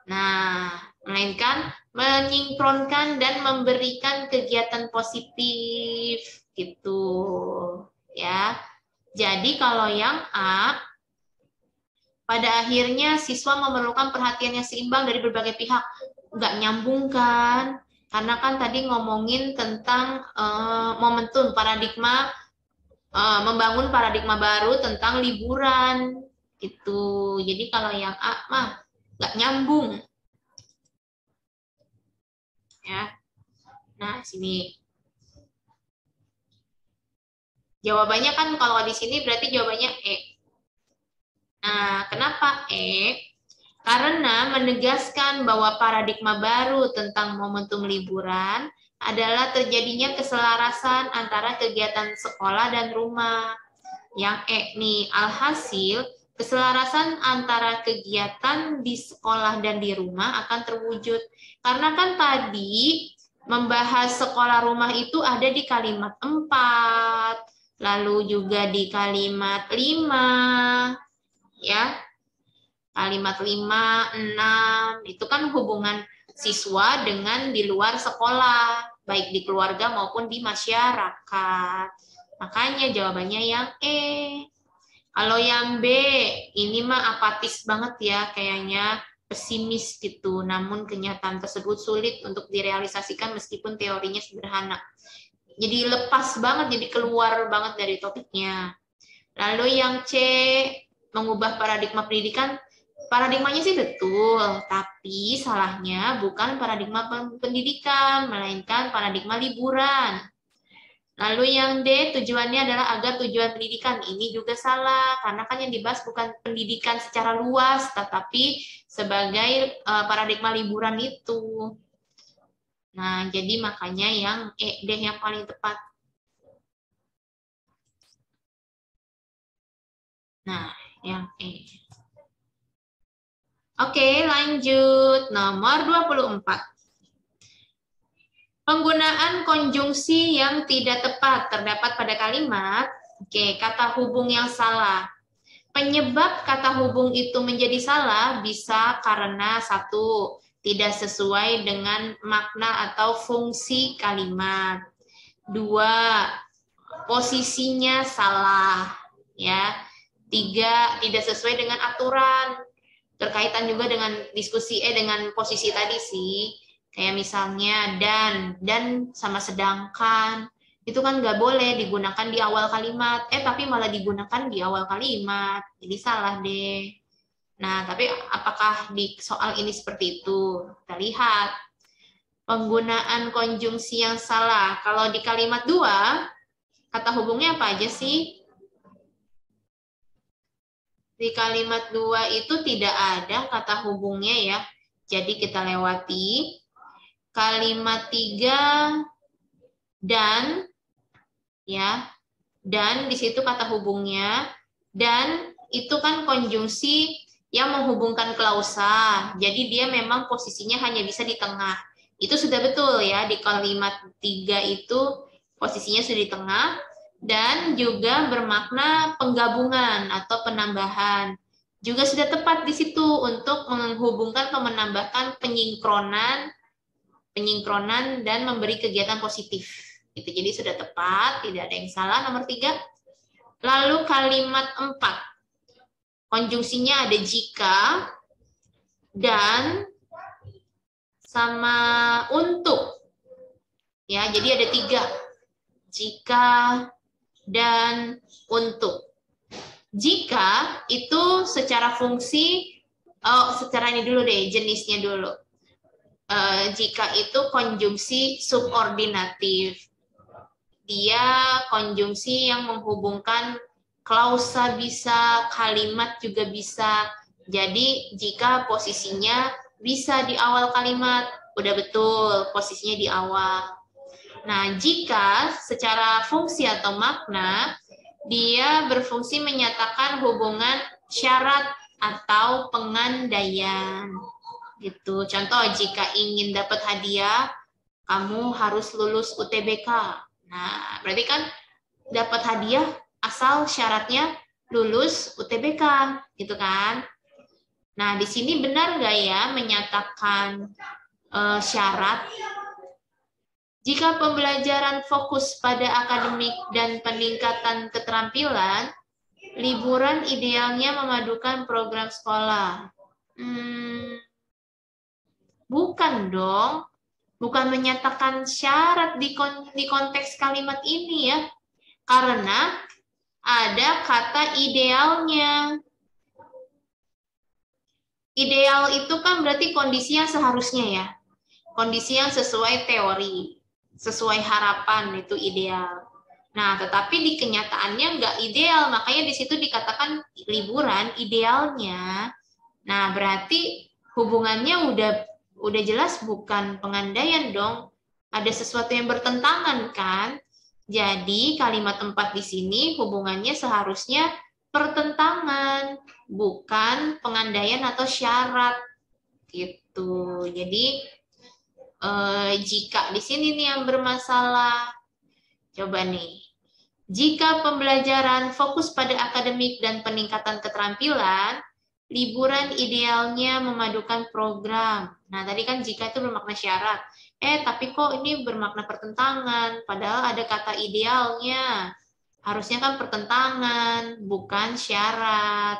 [SPEAKER 1] Nah, melainkan menyinkronkan dan memberikan kegiatan positif gitu ya. Jadi kalau yang A, pada akhirnya siswa memerlukan perhatian yang seimbang dari berbagai pihak. Nggak nyambung kan? Karena kan tadi ngomongin tentang momentum paradigma, membangun paradigma baru tentang liburan. Gitu. Jadi kalau yang A mah nggak nyambung. Ya. Nah, sini. Jawabannya kan kalau di sini berarti jawabannya E. Nah, kenapa E? Karena menegaskan bahwa paradigma baru tentang momentum liburan adalah terjadinya keselarasan antara kegiatan sekolah dan rumah. Yang E nih, alhasil keselarasan antara kegiatan di sekolah dan di rumah akan terwujud. Karena kan tadi membahas sekolah rumah itu ada di kalimat 4, lalu juga di kalimat 5, ya. Kalimat 5, 6, itu kan hubungan siswa dengan di luar sekolah, baik di keluarga maupun di masyarakat. Makanya jawabannya yang E. Kalau yang B, ini mah apatis banget ya, kayaknya pesimis gitu. Namun kenyataan tersebut sulit untuk direalisasikan meskipun teorinya sederhana. Jadi lepas banget, jadi keluar banget dari topiknya. Lalu yang C, mengubah paradigma pendidikan. Paradigmanya sih betul, tapi salahnya bukan paradigma pendidikan, melainkan paradigma liburan. Lalu yang D, tujuannya adalah agar tujuan pendidikan. Ini juga salah, karena kan yang dibahas bukan pendidikan secara luas, tetapi sebagai paradigma liburan itu. Nah, jadi makanya yang E, D yang paling tepat. Nah, yang E. Oke, lanjut. Nomor 24. Penggunaan konjungsi yang tidak tepat terdapat pada kalimat. Oke, kata hubung yang salah. Penyebab kata hubung itu menjadi salah bisa karena 1, tidak sesuai dengan makna atau fungsi kalimat. 2, posisinya salah. Ya. 3, tidak sesuai dengan aturan. Berkaitan juga dengan diskusi dengan posisi tadi sih, kayak misalnya dan sama sedangkan itu kan nggak boleh digunakan di awal kalimat, tapi malah digunakan di awal kalimat, jadi salah deh. Nah, tapi apakah di soal ini seperti itu? Kita lihat penggunaan konjungsi yang salah. Kalau di kalimat 2, kata hubungnya apa aja sih? Di kalimat 2 itu tidak ada kata hubungnya ya. Jadi kita lewati. Kalimat 3 dan ya. Dan di situ kata hubungnya, dan itu kan konjungsi yang menghubungkan klausa. Jadi dia memang posisinya hanya bisa di tengah. Itu sudah betul ya, di kalimat 3 itu posisinya sudah di tengah. Dan juga bermakna penggabungan atau penambahan. Juga sudah tepat di situ untuk menghubungkan atau menambahkan penyingkronan dan memberi kegiatan positif. Itu jadi sudah tepat, tidak ada yang salah nomor 3. Lalu kalimat 4. Konjungsinya ada jika, dan, sama untuk. Ya, jadi ada 3. Jika, dan untuk. Jika itu secara fungsi, secara ini dulu deh, jenisnya dulu. Jika itu konjungsi subordinatif. Dia konjungsi yang menghubungkan klausa bisa, kalimat juga bisa. Jadi jika posisinya bisa di awal kalimat, udah betul posisinya di awal. Nah, jika secara fungsi atau makna, dia berfungsi menyatakan hubungan syarat atau pengandaian. Gitu. Contoh, jika ingin dapat hadiah, kamu harus lulus UTBK. Nah, berarti kan dapat hadiah asal syaratnya lulus UTBK, gitu kan? Nah, di sini benar nggak ya menyatakan syarat? Jika pembelajaran fokus pada akademik dan peningkatan keterampilan, liburan idealnya memadukan program sekolah. Bukan dong. Bukan menyatakan syarat di konteks kalimat ini ya. Karena ada kata idealnya. Ideal itu kan berarti kondisi yang seharusnya ya. Kondisi yang sesuai teori, sesuai harapan itu ideal. Nah, tetapi di kenyataannya nggak ideal, makanya di situ dikatakan liburan idealnya. Nah, berarti hubungannya udah jelas bukan pengandaian dong. Ada sesuatu yang bertentangan kan? Jadi kalimat 4 di sini hubungannya seharusnya pertentangan, bukan pengandaian atau syarat gitu. Jadi jika di sini nih yang bermasalah. Coba nih. Jika pembelajaran fokus pada akademik dan peningkatan keterampilan, liburan idealnya memadukan program. Nah, tadi kan jika itu bermakna syarat. Tapi kok ini bermakna pertentangan, padahal ada kata idealnya. Harusnya kan pertentangan, bukan syarat.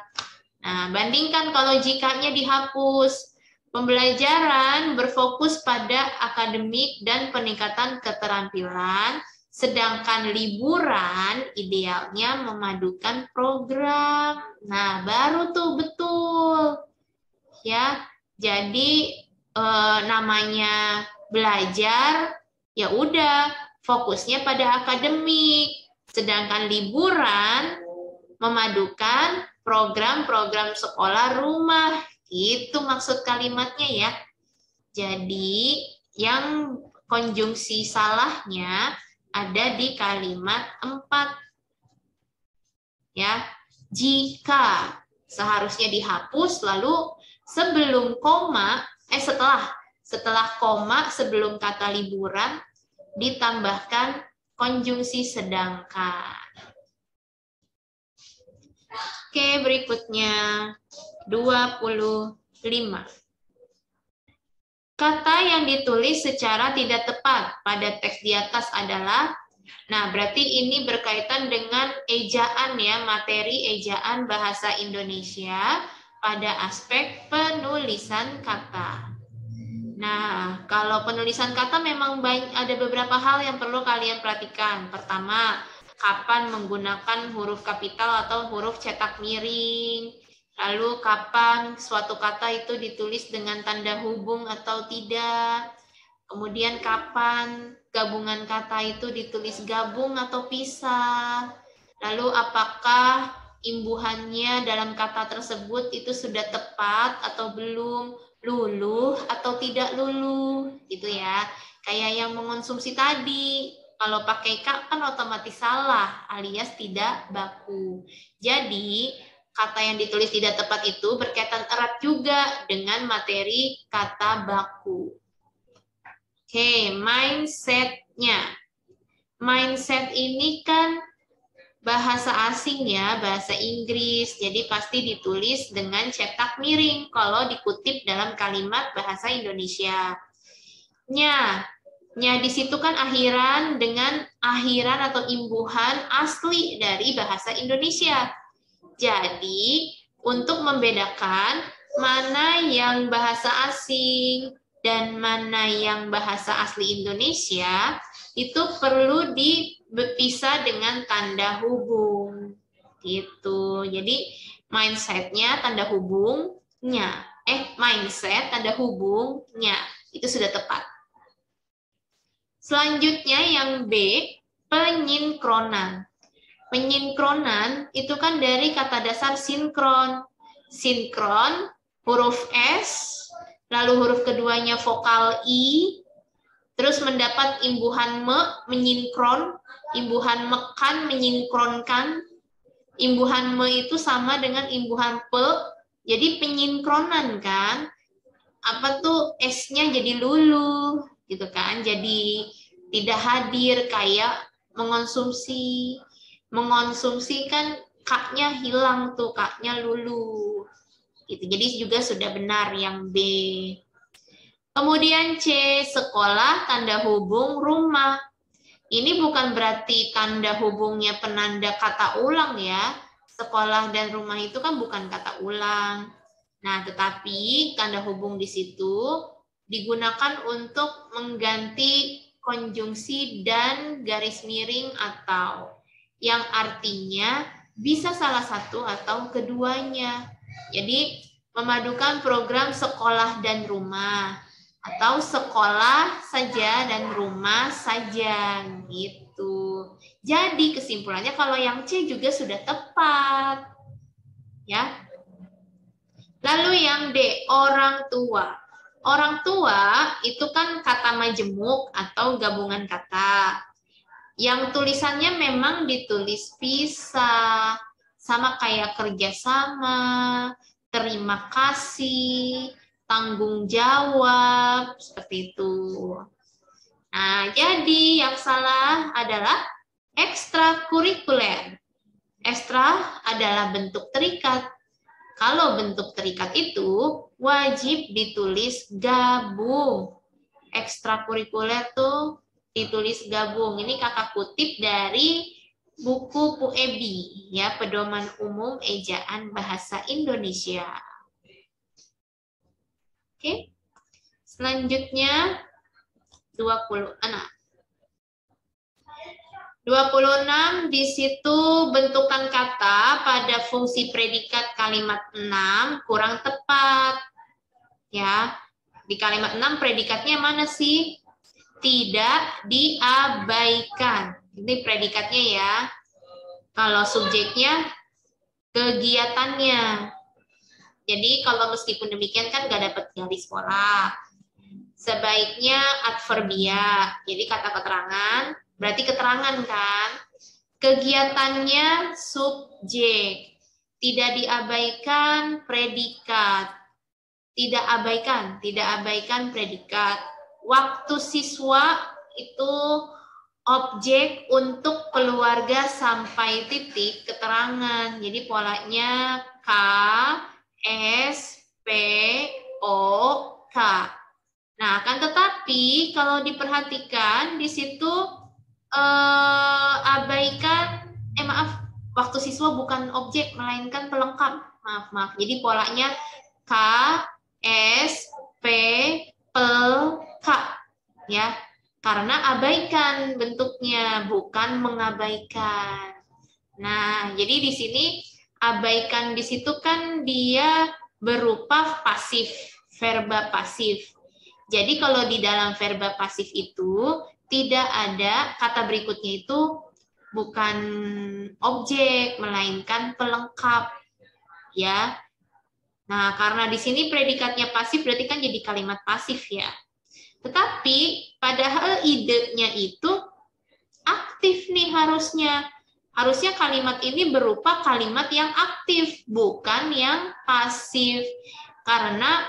[SPEAKER 1] Nah, bandingkan kalau jikanya dihapus. Pembelajaran berfokus pada akademik dan peningkatan keterampilan, sedangkan liburan idealnya memadukan program. Nah, baru tuh betul. Ya, jadi namanya belajar ya udah fokusnya pada akademik, sedangkan liburan memadukan program-program sekolah rumah. Itu maksud kalimatnya ya. Jadi yang konjungsi salahnya ada di kalimat 4. Ya, jika seharusnya dihapus, lalu sebelum koma, setelah koma sebelum kata liburan ditambahkan konjungsi sedangkan. Oke, berikutnya 25. Kata yang ditulis secara tidak tepat pada teks di atas adalah, nah berarti ini berkaitan dengan ejaan ya, materi ejaan bahasa Indonesia pada aspek penulisan kata. Nah, kalau penulisan kata memang ada beberapa hal yang perlu kalian perhatikan. Pertama, kapan menggunakan huruf kapital atau huruf cetak miring. Lalu kapan suatu kata itu ditulis dengan tanda hubung atau tidak. Kemudian kapan gabungan kata itu ditulis gabung atau pisah. Lalu apakah imbuhannya dalam kata tersebut itu sudah tepat atau belum, luluh atau tidak luluh, gitu ya. Kayak yang mengonsumsi tadi. Kalau pakai kak kan otomatis salah alias tidak baku. Jadi kata yang ditulis tidak tepat itu berkaitan erat juga dengan materi kata baku. Oke, mindset-nya. Mindset ini kan bahasa asing ya, bahasa Inggris. Jadi pasti ditulis dengan cetak miring kalau dikutip dalam kalimat bahasa Indonesia. Nya di situ kan akhiran dengan akhiran atau imbuhan asli dari bahasa Indonesia. Jadi, untuk membedakan mana yang bahasa asing dan mana yang bahasa asli Indonesia, itu perlu dipisah dengan tanda hubung. Gitu. Jadi, mindset-nya tanda hubungnya. Mindset tanda hubungnya. Itu sudah tepat. Selanjutnya yang B, penyinkronan. Penyinkronan itu kan dari kata dasar sinkron. Sinkron, huruf S, lalu huruf keduanya vokal I, terus mendapat imbuhan me, menyinkron, imbuhan mekan, menyinkronkan. Imbuhan me itu sama dengan imbuhan pe, Jadi penyinkronan kan, apa tuh S-nya jadi lulu gitu kan, jadi tidak hadir, kayak mengonsumsi. Mengonsumsi kan K-nya hilang tuh, K-nya lulu. Gitu. Jadi juga sudah benar yang B. Kemudian C, sekolah tanda hubung rumah. Ini bukan berarti tanda hubungnya penanda kata ulang ya. Sekolah dan rumah itu kan bukan kata ulang. Nah, tetapi tanda hubung di situ digunakan untuk mengganti konjungsi dan garis miring atau, yang artinya bisa salah satu atau keduanya. Jadi, memadukan program sekolah dan rumah atau sekolah saja dan rumah saja gitu. Jadi kesimpulannya kalau yang C juga sudah tepat. Ya. Lalu yang D, orang tua. Orang tua itu kan kata majemuk atau gabungan kata. Yang tulisannya memang ditulis pisah, sama kayak kerjasama, terima kasih, tanggung jawab, seperti itu. Nah, jadi yang salah adalah ekstrakurikuler. Ekstra adalah bentuk terikat. Kalau bentuk terikat itu wajib ditulis gabung. Ekstrakurikuler tuh ditulis gabung. Ini kakak kutip dari buku Puebi, ya, Pedoman Umum Ejaan Bahasa Indonesia. Oke. Selanjutnya 26. 26 di situ bentukan kata pada fungsi predikat kalimat 6 kurang tepat. Ya. Di kalimat 6 predikatnya mana sih? Tidak diabaikan. Ini predikatnya ya. Kalau subjeknya kegiatannya. Jadi kalau meskipun demikian kan nggak dapat garis pola. Sebaiknya adverbia. Jadi kata keterangan, berarti keterangan kan. Kegiatannya subjek. Tidak diabaikan predikat. Tidak abaikan predikat. Waktu siswa itu objek untuk keluarga sampai titik keterangan. Jadi polanya K, S, P, O, K. Nah, kan tetapi kalau diperhatikan di situ waktu siswa bukan objek melainkan pelengkap. Maaf. Jadi polanya K, S, P, K, ya. Karena abaikan bentuknya, bukan mengabaikan. Nah, jadi di sini abaikan di situ kan dia berupa pasif, verba pasif. Jadi kalau di dalam verba pasif itu tidak ada kata berikutnya itu bukan objek melainkan pelengkap, ya. Nah, karena di sini predikatnya pasif berarti kan jadi kalimat pasif ya. Tetapi padahal idenya itu aktif nih harusnya. Harusnya kalimat ini berupa kalimat yang aktif, bukan yang pasif. Karena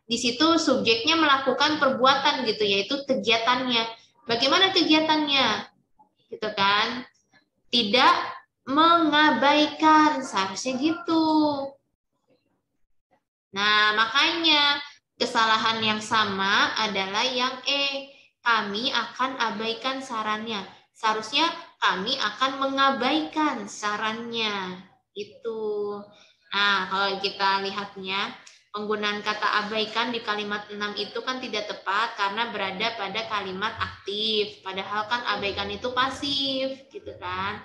[SPEAKER 1] di situ subjeknya melakukan perbuatan gitu, yaitu kegiatannya. Bagaimana kegiatannya? Gitu kan? Tidak mengabaikan, seharusnya gitu. Nah, makanya kesalahan yang sama adalah yang E. Kami akan abaikan sarannya. Seharusnya kami akan mengabaikan sarannya. Itu. Nah, kalau kita lihatnya, penggunaan kata abaikan di kalimat 6 itu kan tidak tepat karena berada pada kalimat aktif. Padahal kan abaikan itu pasif, gitu kan.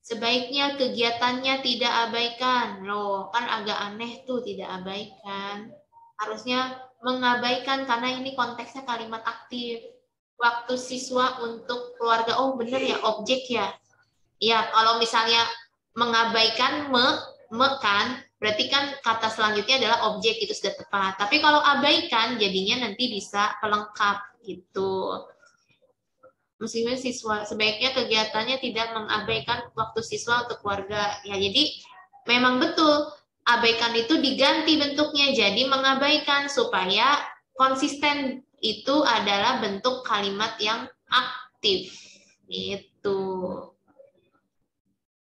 [SPEAKER 1] Sebaiknya kegiatannya tidak abaikan. Loh, kan agak aneh tuh tidak abaikan. Harusnya mengabaikan karena ini konteksnya kalimat aktif. Waktu siswa untuk keluarga, oh bener ya, objek ya. Ya, kalau misalnya mengabaikan kan, berarti kan kata selanjutnya adalah objek, itu sudah tepat. Tapi kalau abaikan jadinya nanti bisa pelengkap gitu. Meskipun siswa sebaiknya kegiatannya tidak mengabaikan waktu siswa untuk keluarga. Ya, jadi memang betul abaikan itu diganti bentuknya jadi mengabaikan supaya konsisten itu adalah bentuk kalimat yang aktif. Itu.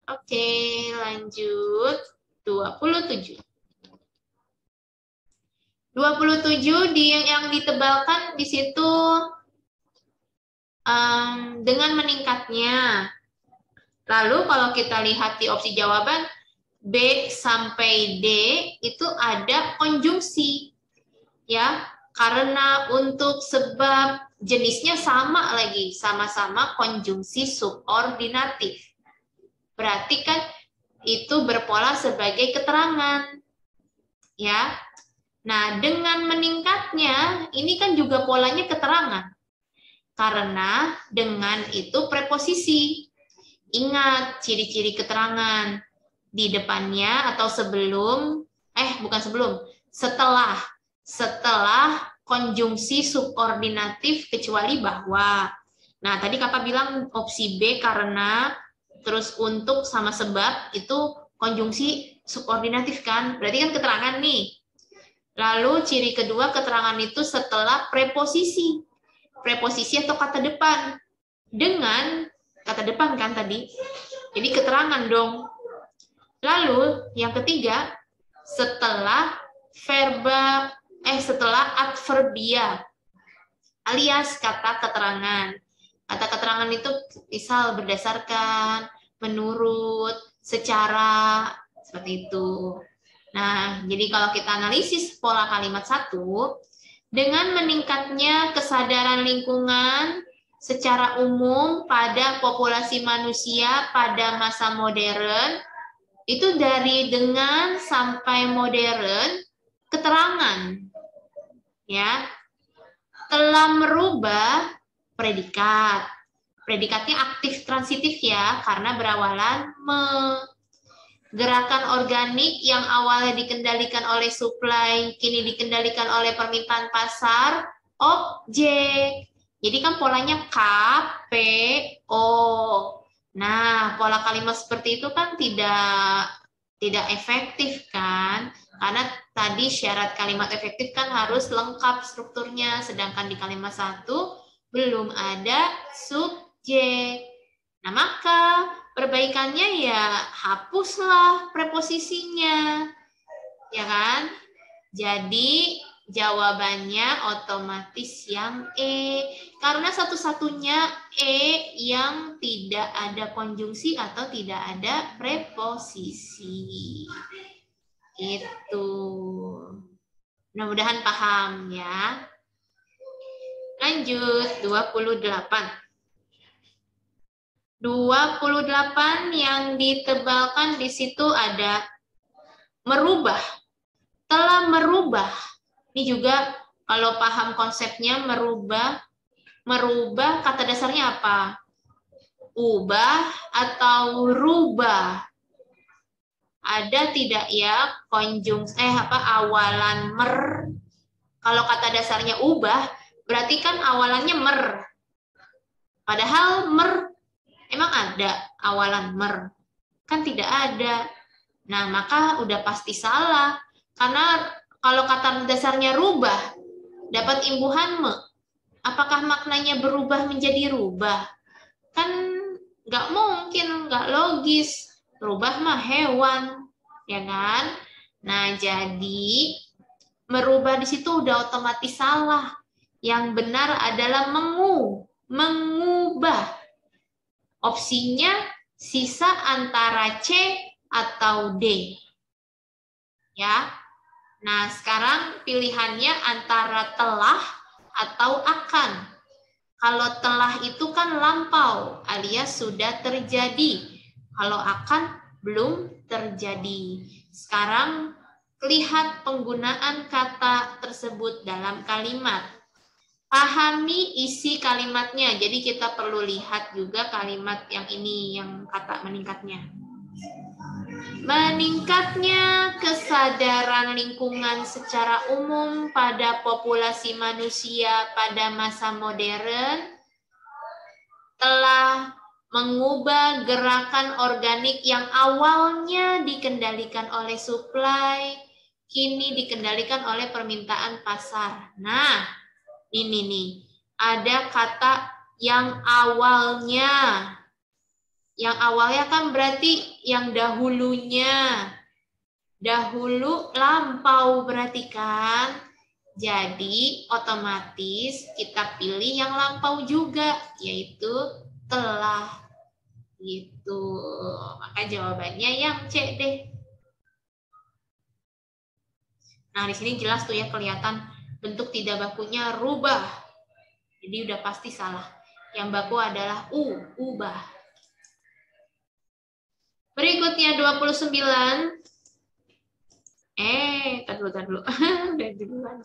[SPEAKER 1] Oke, lanjut. 27. 27 yang ditebalkan di situ dengan meningkatnya. Lalu kalau kita lihat di opsi jawaban B sampai D itu ada konjungsi. Ya, karena untuk sebab jenisnya sama lagi, sama-sama konjungsi subordinatif. Berarti kan itu berpola sebagai keterangan. Ya. Nah, dengan meningkatnya ini kan juga polanya keterangan. Karena dengan itu preposisi. Ingat ciri-ciri keterangan di depannya atau sebelum, bukan sebelum, setelah konjungsi subordinatif kecuali bahwa. Nah, tadi Kakak bilang opsi B karena, terus untuk sama sebab itu konjungsi subordinatif kan, berarti kan keterangan nih. Lalu ciri kedua keterangan itu setelah preposisi. Preposisi atau kata depan. Dengan kata depan kan tadi. Jadi keterangan dong. Lalu yang ketiga setelah adverbia alias kata keterangan. Kata keterangan itu misal berdasarkan, menurut, secara, seperti itu. Nah, jadi kalau kita analisis pola kalimat 1, dengan meningkatnya kesadaran lingkungan secara umum pada populasi manusia pada masa modern, itu dari dengan sampai modern, keterangan ya telah merubah predikat. Predikatnya aktif transitif ya, karena berawalan gerakan organik yang awalnya dikendalikan oleh supply, kini dikendalikan oleh permintaan pasar, objek. Jadi kan polanya K, P, O. Nah, pola kalimat seperti itu kan tidak efektif kan? Karena tadi syarat kalimat efektif kan harus lengkap strukturnya, sedangkan di kalimat 1 belum ada subjek. Nah, maka perbaikannya ya hapuslah preposisinya. Ya kan? Jadi jawabannya otomatis yang E. Karena satu-satunya E yang tidak ada konjungsi atau tidak ada preposisi. Itu. Mudah-mudahan paham ya. Lanjut, 28. 28 yang ditebalkan di situ ada merubah. Telah merubah. Ini juga kalau paham konsepnya merubah kata dasarnya apa? Ubah atau rubah? Ada tidak ya awalan mer? Kalau kata dasarnya ubah, berarti kan awalannya mer. Padahal mer emang ada awalan mer? Kan tidak ada. Nah, maka udah pasti salah. Karena kalau kata dasarnya rubah, dapat imbuhan me. Apakah maknanya berubah menjadi rubah? Kan nggak mungkin, nggak logis. Rubah mah hewan, ya kan? Nah, jadi merubah di situ udah otomatis salah. Yang benar adalah mengubah. Opsinya sisa antara C atau D. Ya. Nah, sekarang pilihannya antara telah atau akan. Kalau telah itu kan lampau, alias sudah terjadi. Kalau akan belum terjadi. Sekarang lihat penggunaan kata tersebut dalam kalimat. Pahami isi kalimatnya. Jadi kita perlu lihat juga kalimat yang ini, yang kata meningkatnya. Meningkatnya kesadaran lingkungan secara umum pada populasi manusia pada masa modern telah mengubah gerakan organik yang awalnya dikendalikan oleh supply, kini dikendalikan oleh permintaan pasar. Nah, ini nih, ada kata yang awalnya. Yang awalnya kan berarti yang dahulunya. Dahulu lampau berarti kan. Jadi otomatis kita pilih yang lampau juga, yaitu telah. Gitu. Maka jawabannya yang C deh. Nah, di sini jelas tuh ya, kelihatan bentuk tidak bakunya rubah. Jadi udah pasti salah. Yang baku adalah ubah. Berikutnya 29. Tar dulu. Udah duluan.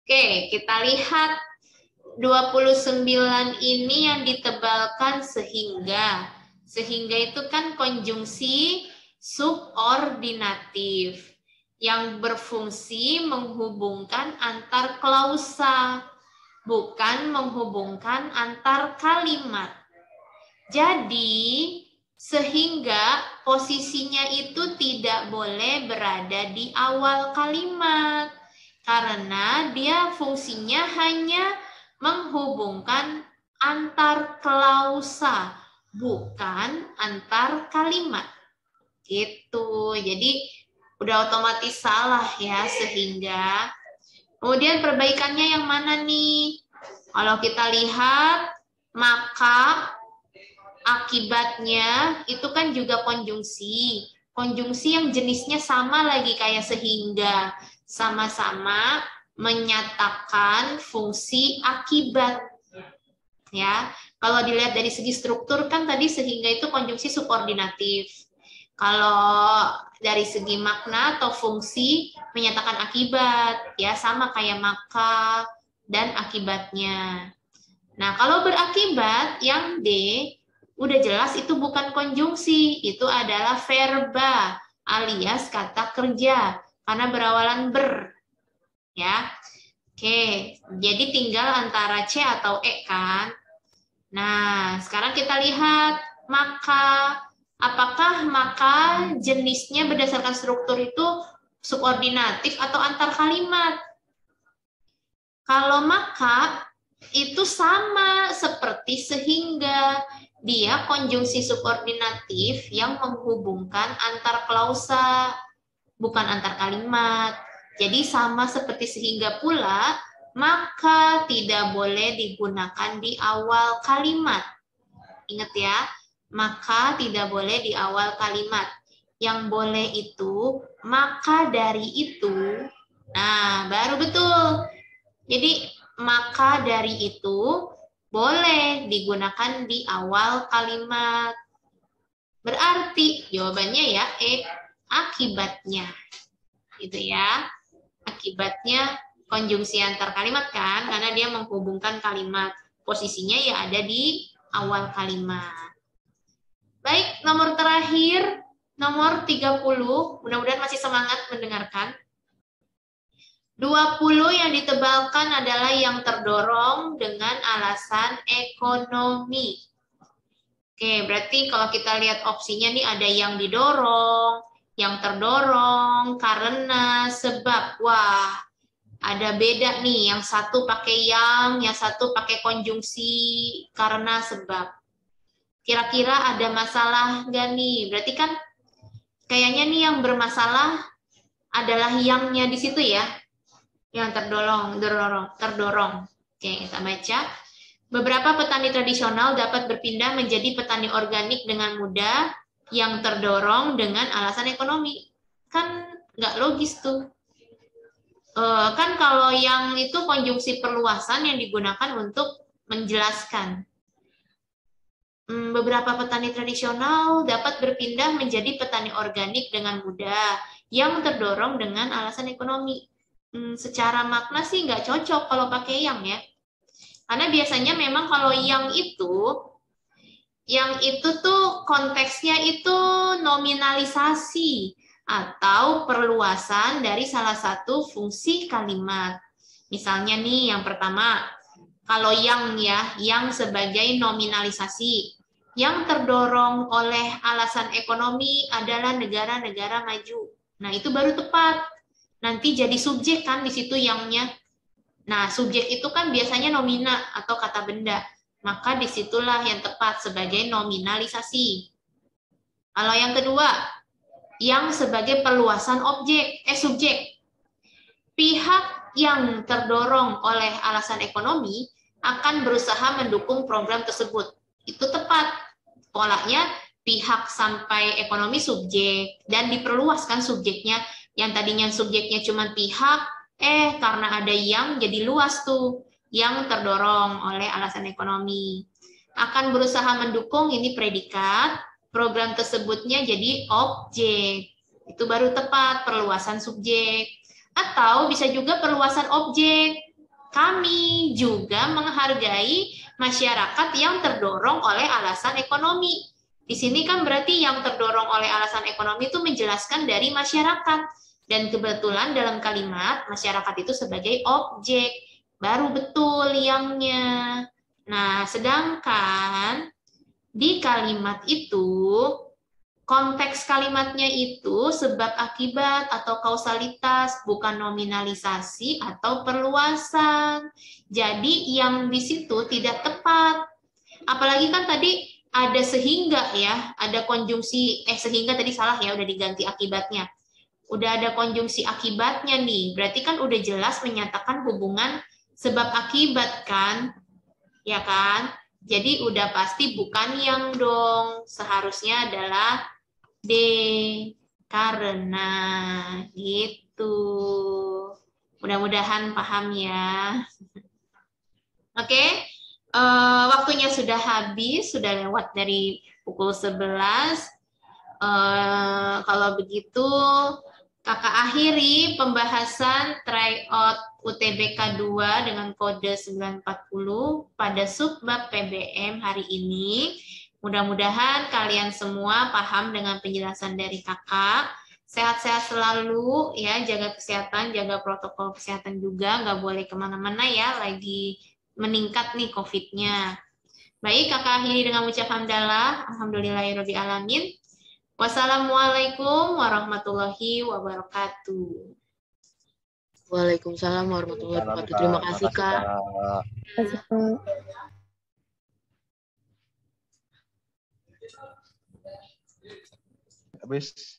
[SPEAKER 1] Oke, kita lihat 29 ini yang ditebalkan sehingga. Sehingga itu kan konjungsi subordinatif yang berfungsi menghubungkan antar klausa, bukan menghubungkan antar kalimat. Jadi, sehingga posisinya itu tidak boleh berada di awal kalimat. Karena dia fungsinya hanya menghubungkan antar klausa, bukan antar kalimat. Gitu. Jadi udah otomatis salah ya, sehingga. Kemudian perbaikannya yang mana nih? Kalau kita lihat, maka akibatnya itu kan juga konjungsi. Konjungsi yang jenisnya sama lagi kayak sehingga. Sama-sama menyatakan fungsi akibat. Ya, kalau dilihat dari segi struktur kan tadi sehingga itu konjungsi subordinatif. Kalau dari segi makna atau fungsi menyatakan akibat, ya sama kayak maka dan akibatnya. Nah, kalau berakibat yang D, udah jelas itu bukan konjungsi, itu adalah verba alias kata kerja karena berawalan ber. Ya. Oke, jadi tinggal antara C atau E kan. Nah, sekarang kita lihat maka. Apakah maka jenisnya berdasarkan struktur itu subordinatif atau antar kalimat? Kalau maka itu sama seperti sehingga. Dia konjungsi subordinatif yang menghubungkan antar klausa, bukan antar kalimat. Jadi sama seperti sehingga pula, maka tidak boleh digunakan di awal kalimat. Ingat ya, maka tidak boleh di awal kalimat. Yang boleh itu, maka dari itu. Nah, baru betul. Jadi, maka dari itu boleh digunakan di awal kalimat. Berarti jawabannya ya akibatnya. Gitu ya. Akibatnya konjungsi antar kalimat kan, karena dia menghubungkan kalimat. Posisinya ya ada di awal kalimat. Baik, nomor terakhir, nomor 30. Mudah-mudahan masih semangat mendengarkan. 20 yang ditebalkan adalah yang terdorong dengan alasan ekonomi. Oke, berarti kalau kita lihat opsinya nih ada yang didorong, yang terdorong, karena, sebab. Wah, ada beda nih, yang satu pakai yang satu pakai konjungsi, karena, sebab. Kira-kira ada masalah nggak nih? Berarti kan kayaknya nih yang bermasalah adalah yangnya di situ ya. Yang terdorong. Oke, kita baca. Beberapa petani tradisional dapat berpindah menjadi petani organik dengan mudah yang terdorong dengan alasan ekonomi. Kan nggak logis tuh. Kan kalau yang itu konjungsi perluasan yang digunakan untuk menjelaskan. Beberapa petani tradisional dapat berpindah menjadi petani organik dengan mudah yang terdorong dengan alasan ekonomi. Secara makna sih nggak cocok kalau pakai yang ya. Karena biasanya memang kalau yang itu tuh konteksnya itu nominalisasi atau perluasan dari salah satu fungsi kalimat. Misalnya nih yang pertama, Kalau yang sebagai nominalisasi. Yang terdorong oleh alasan ekonomi adalah negara-negara maju. Nah, itu baru tepat. Nanti jadi subjek kan di situ yangnya. Nah, subjek itu kan biasanya nomina atau kata benda. Maka disitulah yang tepat sebagai nominalisasi. Kalau yang kedua, yang sebagai perluasan subjek. Pihak yang terdorong oleh alasan ekonomi akan berusaha mendukung program tersebut. Itu tepat. Polanya pihak sampai ekonomi subjek dan diperluaskan subjeknya. Yang tadinya subjeknya cuma pihak, karena ada yang jadi luas tuh, yang terdorong oleh alasan ekonomi. Akan berusaha mendukung, ini predikat, program tersebutnya jadi objek. Itu baru tepat, perluasan subjek. Atau bisa juga perluasan objek. Kami juga menghargai masyarakat yang terdorong oleh alasan ekonomi. Di sini kan berarti yang terdorong oleh alasan ekonomi itu menjelaskan dari masyarakat. Dan kebetulan dalam kalimat masyarakat itu sebagai objek. Baru betul yangnya. Nah, sedangkan di kalimat itu, konteks kalimatnya itu sebab akibat atau kausalitas, bukan nominalisasi atau perluasan. Jadi yang di situ tidak tepat. Apalagi kan tadi ada sehingga ya, ada konjungsi, sehingga tadi salah ya, udah diganti akibatnya. Udah ada konjungsi akibatnya nih, berarti kan udah jelas menyatakan hubungan sebab akibat kan, ya kan? Jadi udah pasti bukan yang dong, seharusnya adalah D, karena gitu. Mudah-mudahan paham ya. Oke, waktunya sudah habis, sudah lewat dari pukul 11. Kalau begitu, Kakak akhiri pembahasan tryout UTBK 2 dengan kode 940 pada subbab PBM hari ini. Mudah-mudahan kalian semua paham dengan penjelasan dari kakak. Sehat-sehat selalu ya, jaga kesehatan, jaga protokol kesehatan juga, nggak boleh kemana-mana ya, lagi meningkat nih COVID-nya. Baik, kakak akhiri dengan mengucap hamdalah, alhamdulillahirrahmanirrahim. Wassalamualaikum warahmatullahi wabarakatuh.
[SPEAKER 2] Waalaikumsalam warahmatullahi wabarakatuh. Terima kasih, Kak.
[SPEAKER 3] Habis.